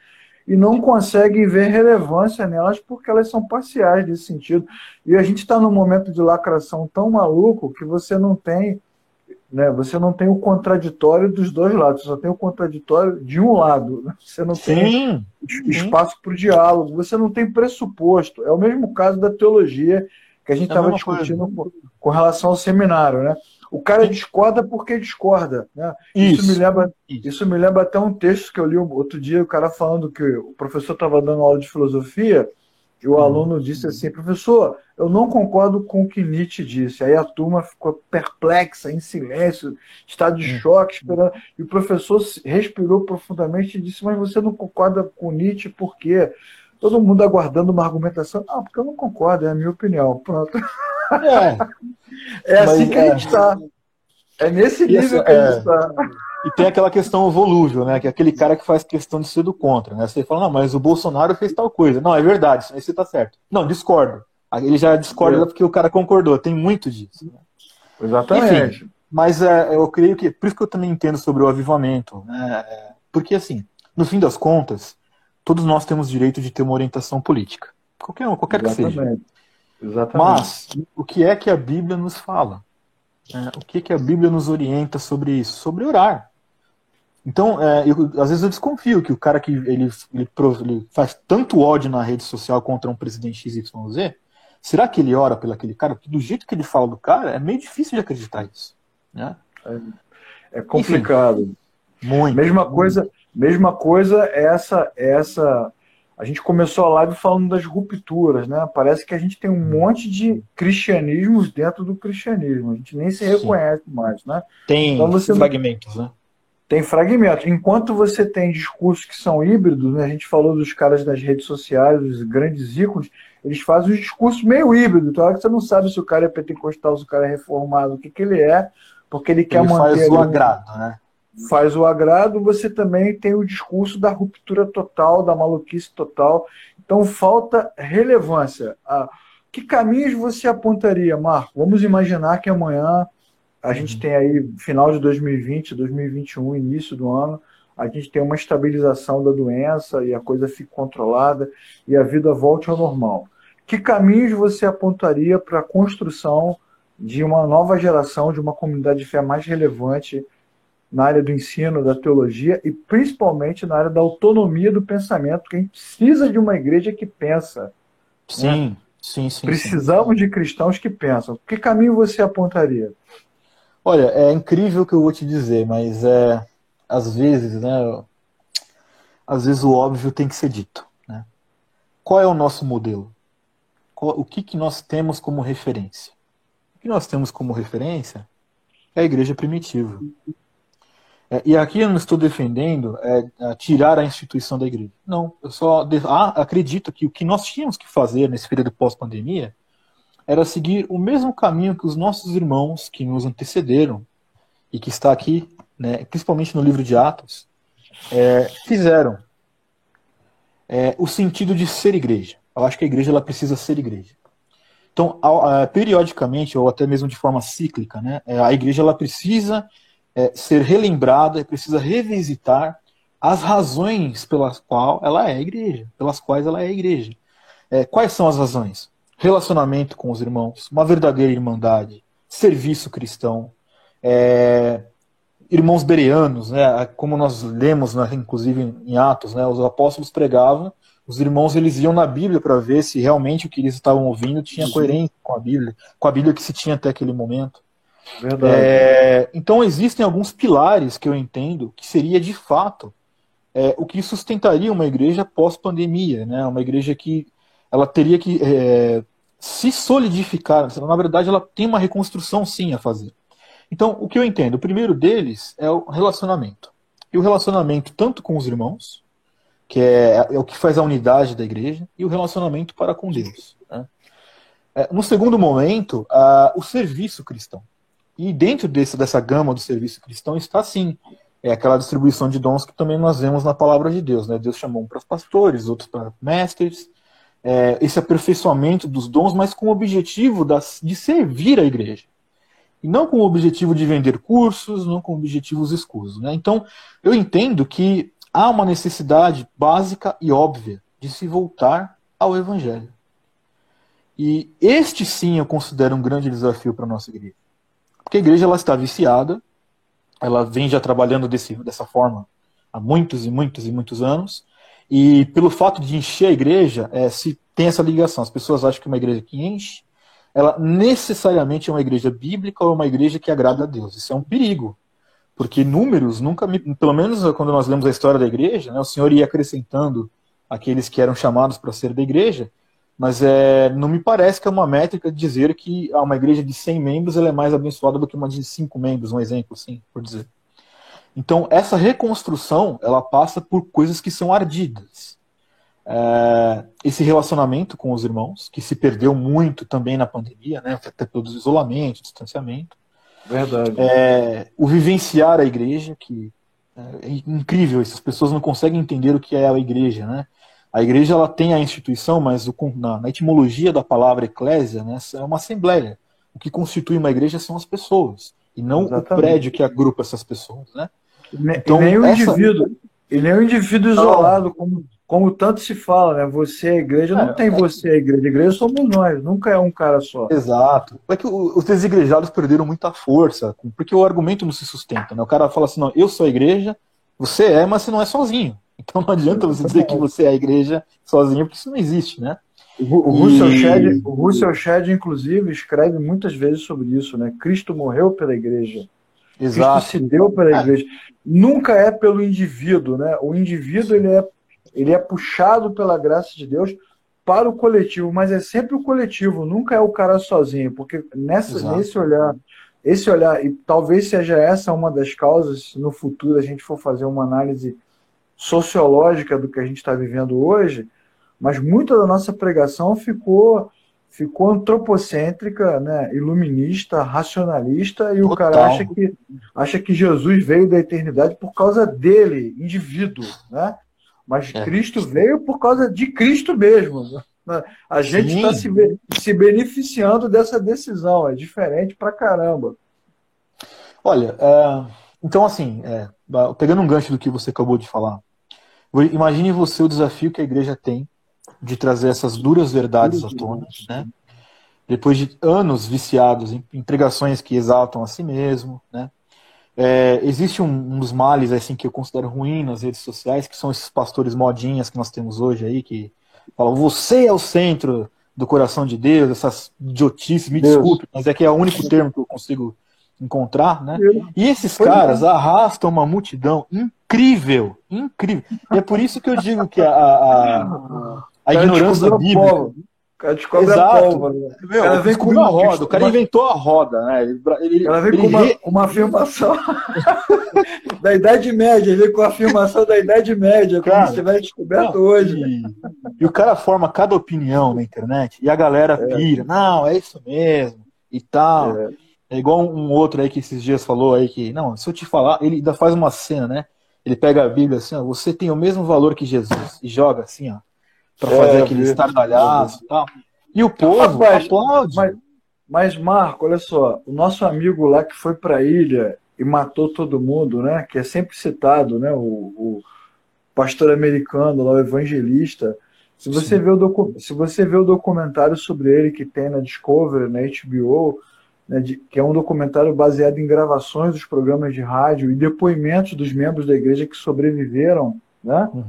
e não conseguem ver relevância nelas porque elas são parciais nesse sentido. E a gente está num momento de lacração tão maluco que você não tem, né, você não tem o contraditório dos dois lados, você só tem o contraditório de um lado. Né? Você não tem espaço para o diálogo, você não tem pressuposto. É o mesmo caso da teologia que a gente estava discutindo com relação ao seminário, né? O cara discorda porque discorda, né? Isso me lembra até um texto que eu li outro dia, o cara falando que o professor estava dando aula de filosofia e o aluno disse assim, professor, eu não concordo com o que Nietzsche disse. Aí a turma ficou perplexa, em silêncio, estado de choque, esperando. E o professor respirou profundamente e disse, mas você não concorda com Nietzsche por quê? Todo mundo aguardando uma argumentação. Ah, porque eu não concordo, é a minha opinião. Pronto. É assim que a gente está. É nesse nível que a gente está. E tem aquela questão volúvel, né? Que é aquele cara que faz questão de ser do contra, né? Você fala, não, mas o Bolsonaro fez tal coisa. Não, é verdade, isso aí você tá certo. Não, discordo. Ele já discorda porque o cara concordou. Tem muito disso. Né? Exatamente. Enfim, mas eu creio que... Por isso que eu também entendo sobre o avivamento. Né? Porque, assim, no fim das contas, todos nós temos direito de ter uma orientação política. Qualquer que seja. Exatamente. Mas, o que é que a Bíblia nos fala? O que a Bíblia nos orienta sobre isso? Sobre orar. Então, às vezes eu desconfio que o cara que ele faz tanto ódio na rede social contra um presidente XYZ, será que ele ora pelo aquele cara? Porque do jeito que ele fala do cara, é meio difícil de acreditar isso. Né? É complicado. Enfim, muito. Mesma coisa essa. A gente começou a live falando das rupturas, né? Parece que a gente tem um monte de cristianismos dentro do cristianismo. A gente nem se reconhece mais, né? Tem fragmentos, né? Tem fragmentos. Enquanto você tem discursos que são híbridos, né? A gente falou dos caras das redes sociais, os grandes ícones, eles fazem os discursos meio híbridos. Então, hora que você não sabe se o cara é pentecostal, se o cara é reformado, o que ele é, porque ele quer manter... Faz o agrado, né? Faz o agrado, você também tem o discurso da ruptura total, da maluquice total. Então, falta relevância. Que caminhos você apontaria, Marco? Vamos imaginar que amanhã a gente tem aí, final de 2020, 2021, início do ano, a gente tem uma estabilização da doença e a coisa fica controlada e a vida volte ao normal. Que caminhos você apontaria para a construção de uma nova geração, de uma comunidade de fé mais relevante na área do ensino, da teologia e principalmente na área da autonomia do pensamento, que a gente precisa de uma igreja que pensa. Sim, né? sim. Precisamos de cristãos que pensam. Que caminho você apontaria? Olha, é incrível o que eu vou te dizer, mas às vezes, né? Às vezes o óbvio tem que ser dito. Né? Qual é o nosso modelo? O que nós temos como referência? O que nós temos como referência é a igreja primitiva. E aqui eu não estou defendendo tirar a instituição da igreja. Não, eu só acredito que o que nós tínhamos que fazer nesse período pós-pandemia era seguir o mesmo caminho que os nossos irmãos que nos antecederam e que está aqui, né, principalmente no livro de Atos, fizeram. O sentido de ser igreja. Eu acho que a igreja ela precisa ser igreja. Então, periodicamente, ou até mesmo de forma cíclica, né, a igreja ela precisa ser relembrada, precisa revisitar as razões pelas quais ela é igreja, pelas quais ela é igreja. Quais são as razões? Relacionamento com os irmãos, uma verdadeira irmandade, serviço cristão, irmãos bereanos, né, como nós lemos, né, inclusive em Atos, né, os apóstolos pregavam, os irmãos eles iam na Bíblia para ver se realmente o que eles estavam ouvindo tinha coerência com a Bíblia que se tinha até aquele momento. Verdade. Então existem alguns pilares que eu entendo que seria de fato o que sustentaria uma igreja pós-pandemia, né, uma igreja que ela teria que se solidificar, na verdade ela tem uma reconstrução sim a fazer. Então, o que eu entendo? O primeiro deles é o relacionamento. E o relacionamento tanto com os irmãos, que é o que faz a unidade da igreja, e o relacionamento para com Deus. Né? No segundo momento, o serviço cristão. E dentro dessa gama do serviço cristão está, sim, aquela distribuição de dons que também nós vemos na palavra de Deus. Né? Deus chamou um para pastores, outros para mestres, esse aperfeiçoamento dos dons, mas com o objetivo de servir a igreja. E não com o objetivo de vender cursos, não com objetivos escusos. Né? Então, eu entendo que há uma necessidade básica e óbvia de se voltar ao Evangelho. E este sim eu considero um grande desafio para a nossa igreja. Porque a igreja ela está viciada, ela vem já trabalhando dessa forma há muitos e muitos e muitos anos, e pelo fato de encher a igreja, se tem essa ligação. As pessoas acham que uma igreja que enche, ela necessariamente é uma igreja bíblica ou uma igreja que agrada a Deus. Isso é um perigo. Porque números nunca pelo menos quando nós lemos a história da igreja, né, o Senhor ia acrescentando aqueles que eram chamados para ser da igreja, mas não me parece que é uma métrica dizer que uma igreja de 100 membros ela é mais abençoada do que uma de 5 membros, um exemplo, sim, por dizer. Então, essa reconstrução, ela passa por coisas que são ardidas. Esse relacionamento com os irmãos, que se perdeu muito também na pandemia, né, até pelo isolamento, distanciamento. Verdade. O vivenciar a igreja, que é incrível, essas pessoas não conseguem entender o que é a igreja, né? A igreja ela tem a instituição, mas na etimologia da palavra eclésia, né, é uma assembleia. O que constitui uma igreja são as pessoas, e não o prédio que agrupa essas pessoas, né? Então, e nem o indivíduo, e nem o indivíduo isolado, como tanto se fala, né? Você é a igreja, não tem você a igreja somos nós, nunca é um cara só. Exato. É que os desigrejados perderam muita força, porque o argumento não se sustenta, né? O cara fala assim, não, eu sou a igreja, você mas você não é sozinho. Então não adianta você dizer que você é a igreja sozinho, porque isso não existe, né? O Russell Shedd, inclusive, escreve muitas vezes sobre isso, né? Cristo morreu pela igreja. Exato. Cristo se deu pela igreja. Nunca é pelo indivíduo, né? O indivíduo ele é puxado pela graça de Deus para o coletivo, mas é sempre o coletivo, nunca é o cara sozinho, porque esse olhar, e talvez seja essa uma das causas, se no futuro a gente for fazer uma análise sociológica do que a gente está vivendo hoje, mas muita da nossa pregação ficou antropocêntrica, né, iluminista, racionalista, e o cara acha que Jesus veio da eternidade por causa dele, indivíduo, né? Mas Cristo veio por causa de Cristo mesmo. A gente está se beneficiando dessa decisão, é diferente pra caramba. Olha, então assim, pegando um gancho do que você acabou de falar, imagine você o desafio que a igreja tem de trazer essas duras verdades à tona, né? Depois de anos viciados em pregações que exaltam a si mesmo, né? Existe um dos males assim, que eu considero ruim nas redes sociais, que são esses pastores modinhas que nós temos hoje aí, que falam, você é o centro do coração de Deus, essas idiotices, me desculpe, mas é que é o único termo que eu consigo encontrar, né? E esses caras arrastam uma multidão incrível. E é por isso que eu digo que a ignorância bíblica... O cara descobre a pólvora. O cara vem com uma roda, o cara inventou a roda, né? Ela vem com uma afirmação da Idade Média, ele vem com a afirmação da Idade Média, como se tivesse descoberto hoje. E o cara forma cada opinião na internet, e a galera pira, não, é isso mesmo, e tal. É igual um outro aí que esses dias falou aí que, não, se eu te falar, ele ainda faz uma cena, né? Ele pega a Bíblia assim, ó, você tem o mesmo valor que Jesus, e joga assim, ó, pra fazer aquele estardalhaço e tal. E o povo Rapaz, aplaude. mas, Marco, olha só, o nosso amigo lá que foi para a ilha e matou todo mundo, né? Que é sempre citado, né? O pastor americano, lá, o evangelista. Sim. Se você vê o documentário sobre ele que tem na Discovery, na HBO, né, que é um documentário baseado em gravações dos programas de rádio e depoimentos dos membros da igreja que sobreviveram, né? Uhum.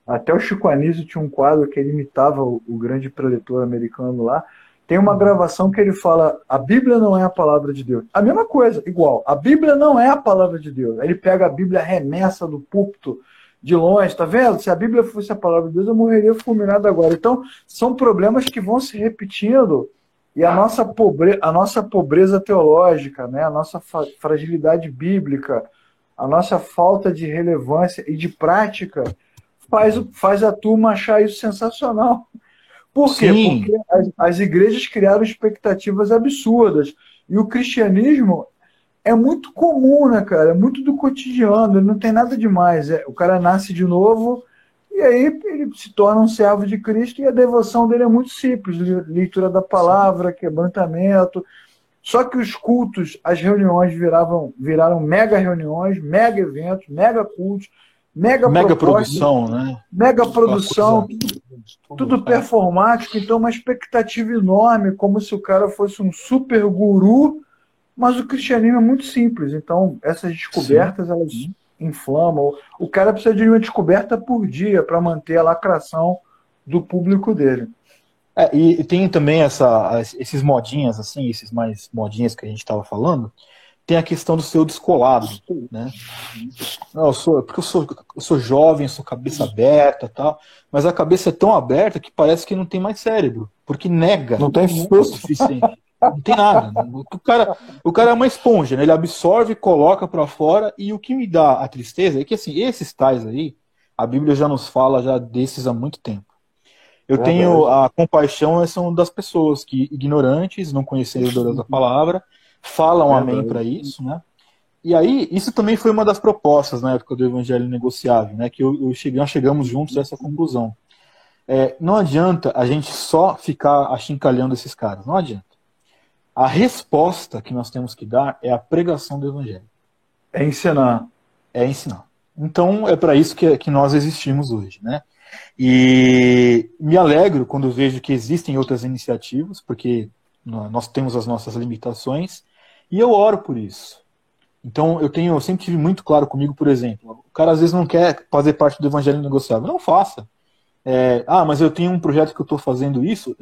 Até o Chico Anísio tinha um quadro que ele imitava o grande preletor americano lá. Tem uma Uhum. gravação que ele fala: a Bíblia não é a palavra de Deus. A mesma coisa, igual. A Bíblia não é a palavra de Deus. Aí ele pega a Bíblia, arremessa do púlpito de longe, tá vendo? Se a Bíblia fosse a palavra de Deus, eu morreria fulminado agora. Então, são problemas que vão se repetindo e a nossa pobreza teológica, né? A nossa fragilidade bíblica, a nossa falta de relevância e de prática faz a turma achar isso sensacional. Por quê? Sim, Porque as igrejas criaram expectativas absurdas. E o cristianismo é muito comum, né, cara? É muito do cotidiano, não tem nada demais. O cara nasce de novo e aí ele se torna um servo de Cristo e a devoção dele é muito simples. Leitura da palavra, quebrantamento. Só que os cultos, as reuniões viraram mega reuniões, mega eventos, mega cultos, mega mega propostas, produção, né? mega Aquela produção, coisa. tudo performático, então uma expectativa enorme, como se o cara fosse um super guru, mas o cristianismo é muito simples, então essas Sim. descobertas, elas inflamam. O cara precisa de uma descoberta por dia para manter a lacração do público dele. E tem também esses modinhas, assim, esses mais modinhas que a gente estava falando, tem a questão do seu descolado, né? Não, porque eu sou jovem, sou cabeça aberta, tal, mas a cabeça é tão aberta que parece que não tem mais cérebro, porque nega Não tem o suficiente. Não tem nada. O cara é uma esponja, né? Ele absorve, coloca para fora, e o que me dá a tristeza é que, assim, esses tais aí, a Bíblia já nos fala já desses há muito tempo. Eu tenho verdade. a compaixão, são das pessoas que, ignorantes, não conhecedoras da palavra, falam amém Verdade. para isso, né? E aí, isso também foi uma das propostas na época do Evangelho Negociável, né? Que nós chegamos juntos a essa conclusão. Não adianta a gente só ficar achincalhando esses caras, não adianta. A resposta que nós temos que dar é a pregação do Evangelho, É ensinar. é ensinar. Então, é para isso que nós existimos hoje, né? E me alegro quando vejo que existem outras iniciativas, porque nós temos as nossas limitações, e eu oro por isso. Então, eu sempre tive muito claro comigo, por exemplo, o cara às vezes não quer fazer parte do Evangelho Negociável. Não faça. Mas eu tenho um projeto que eu estou fazendo isso.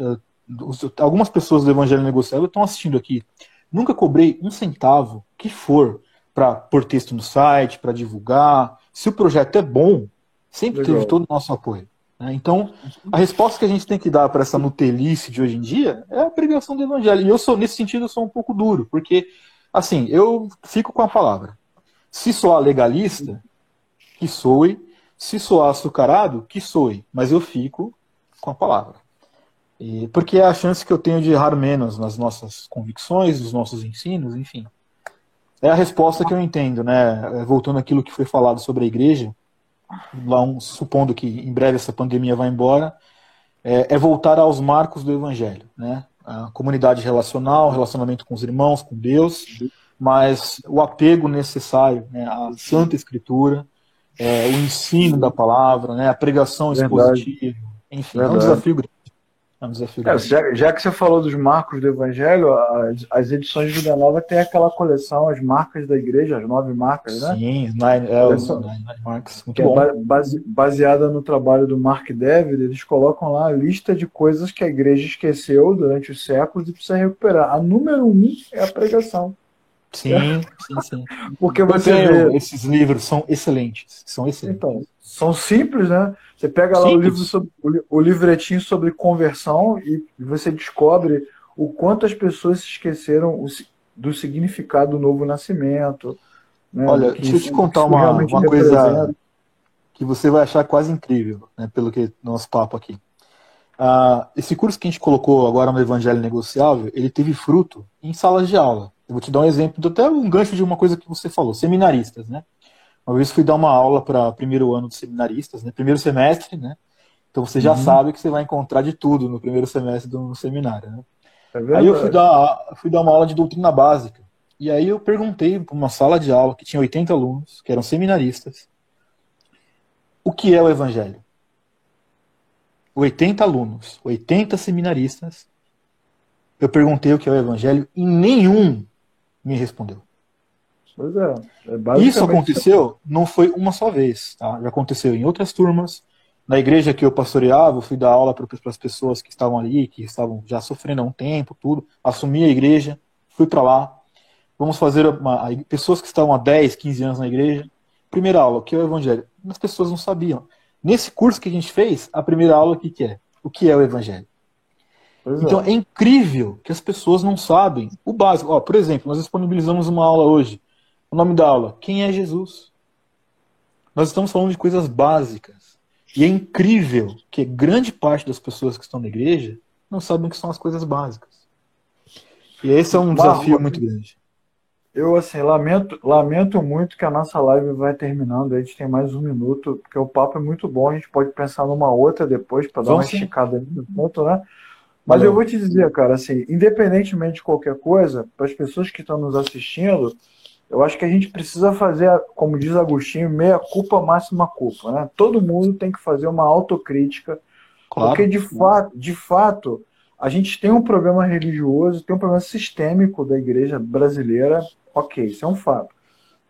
Algumas pessoas do Evangelho Negociável estão assistindo aqui. Nunca cobrei um centavo que for para pôr texto no site, para divulgar. Se o projeto é bom, sempre teve Legal. todo o nosso apoio, né? Então, a resposta que a gente tem que dar para essa nutelice de hoje em dia é a pregação do Evangelho. E nesse sentido, eu sou um pouco duro, porque, assim, eu fico com a palavra. Se soar legalista, que soe. Se soar açucarado, que soe. Mas eu fico com a palavra. Porque é a chance que eu tenho de errar menos nas nossas convicções, nos nossos ensinos, enfim. É a resposta que eu entendo, né? Voltando àquilo que foi falado sobre a igreja, supondo que em breve essa pandemia vai embora, voltar aos marcos do Evangelho, né? A comunidade relacional, relacionamento com os irmãos, com Deus, mas o apego necessário, né? À Santa Escritura, o ensino da palavra, né? A pregação Verdade. expositiva, enfim, é um Verdade. desafio grande. É um desafio grande. Já que você falou dos marcos do Evangelho, as edições de Vida Nova tem aquela coleção, as marcas da igreja, as 9 marcas, né? Sim, os Coleção Nine Marks, muito que é bom. baseada no trabalho do Mark David. Eles colocam lá a lista de coisas que a igreja esqueceu durante os séculos e precisa recuperar. A número 1 é a pregação. Sim. Porque Eu você tenho vê. esses livros, são excelentes. Então, são simples, né? Você pega lá Simples. o livretinho sobre conversão e você descobre o quanto as pessoas se esqueceram do significado do novo nascimento, né? Do Olha, que deixa eu te contar isso realmente uma coisa representa. que você vai achar quase incrível, né, pelo que nosso papo aqui. Esse curso que a gente colocou agora no Evangelho Negociável, ele teve fruto em salas de aula. Eu vou te dar um exemplo, até um gancho de uma coisa que você falou, seminaristas, né? Uma vez fui dar uma aula para primeiro ano de seminaristas, né, primeiro semestre, né? Então você já sabe que você vai encontrar de tudo no primeiro semestre do seminário, né? É Aí eu verdade. fui dar uma aula de doutrina básica. E aí eu perguntei para uma sala de aula que tinha 80 alunos, que eram seminaristas, o que é o evangelho? 80 alunos, 80 seminaristas. Eu perguntei o que é o evangelho e nenhum me respondeu. Pois é. É Isso basicamente isso. aconteceu, não foi uma só vez, tá? Já aconteceu em outras turmas. Na igreja que eu pastoreava, eu fui dar aula para as pessoas que estavam ali, que estavam já sofrendo há um tempo, tudo. Assumi a igreja, fui para lá. Vamos fazer pessoas que estavam há 10, 15 anos na igreja. Primeira aula, o que é o evangelho? As pessoas não sabiam. Nesse curso que a gente fez, a primeira aula, o que é? O que é o evangelho? Pois Então é. é incrível que as pessoas não sabem o básico. Ó, por exemplo, nós disponibilizamos uma aula hoje. O nome da aula, quem é Jesus? Nós estamos falando de coisas básicas. E é incrível que grande parte das pessoas que estão na igreja não sabem o que são as coisas básicas. E esse é um desafio Marco, muito grande. eu assim, lamento muito que a nossa live vai terminando. A gente tem mais um minuto, porque o papo é muito bom. A gente pode pensar numa outra depois para dar uma Vamos sim. esticada ali no ponto, né? Mas eu vou Valeu. te dizer, cara, assim, independentemente de qualquer coisa, para as pessoas que estão nos assistindo, eu acho que a gente precisa fazer, como diz Agostinho, meia culpa, máxima culpa, né? Todo mundo tem que fazer uma autocrítica, porque Claro. de fato, a gente tem um problema religioso, tem um problema sistêmico da igreja brasileira, ok, isso é um fato.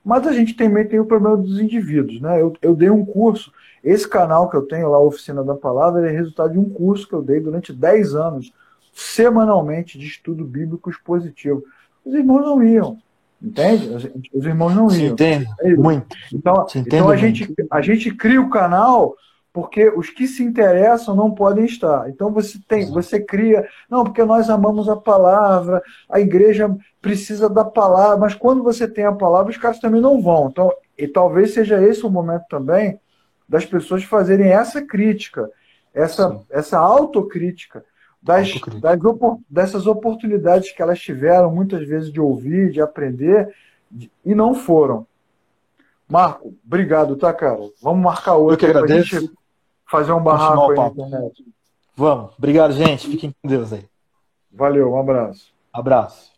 Mas a gente também tem o problema dos indivíduos, né? Eu dei um curso, esse canal que eu tenho lá, a Oficina da Palavra, é resultado de um curso que eu dei durante 10 anos, semanalmente, de estudo bíblico expositivo. Os irmãos não iam, entende? Os irmãos não Te iam. entendo É isso. muito. Então, Te então entendo muito. a gente cria o canal porque os que se interessam não podem estar. Então Exato. você cria, não, porque nós amamos a palavra, a igreja precisa da palavra, mas quando você tem a palavra, os caras também não vão. Então, e talvez seja esse o momento também das pessoas fazerem essa crítica, Sim. essa autocrítica Autocrítica. dessas oportunidades que elas tiveram muitas vezes de ouvir, de aprender, e não foram. Marco, obrigado, tá, cara? Vamos marcar Eu que outra aí pra gente agradeço. fazer um Continuar barraco o aí na papo. internet. Vamos. Obrigado, gente. Fiquem com Deus aí. Valeu, um abraço. Abraço.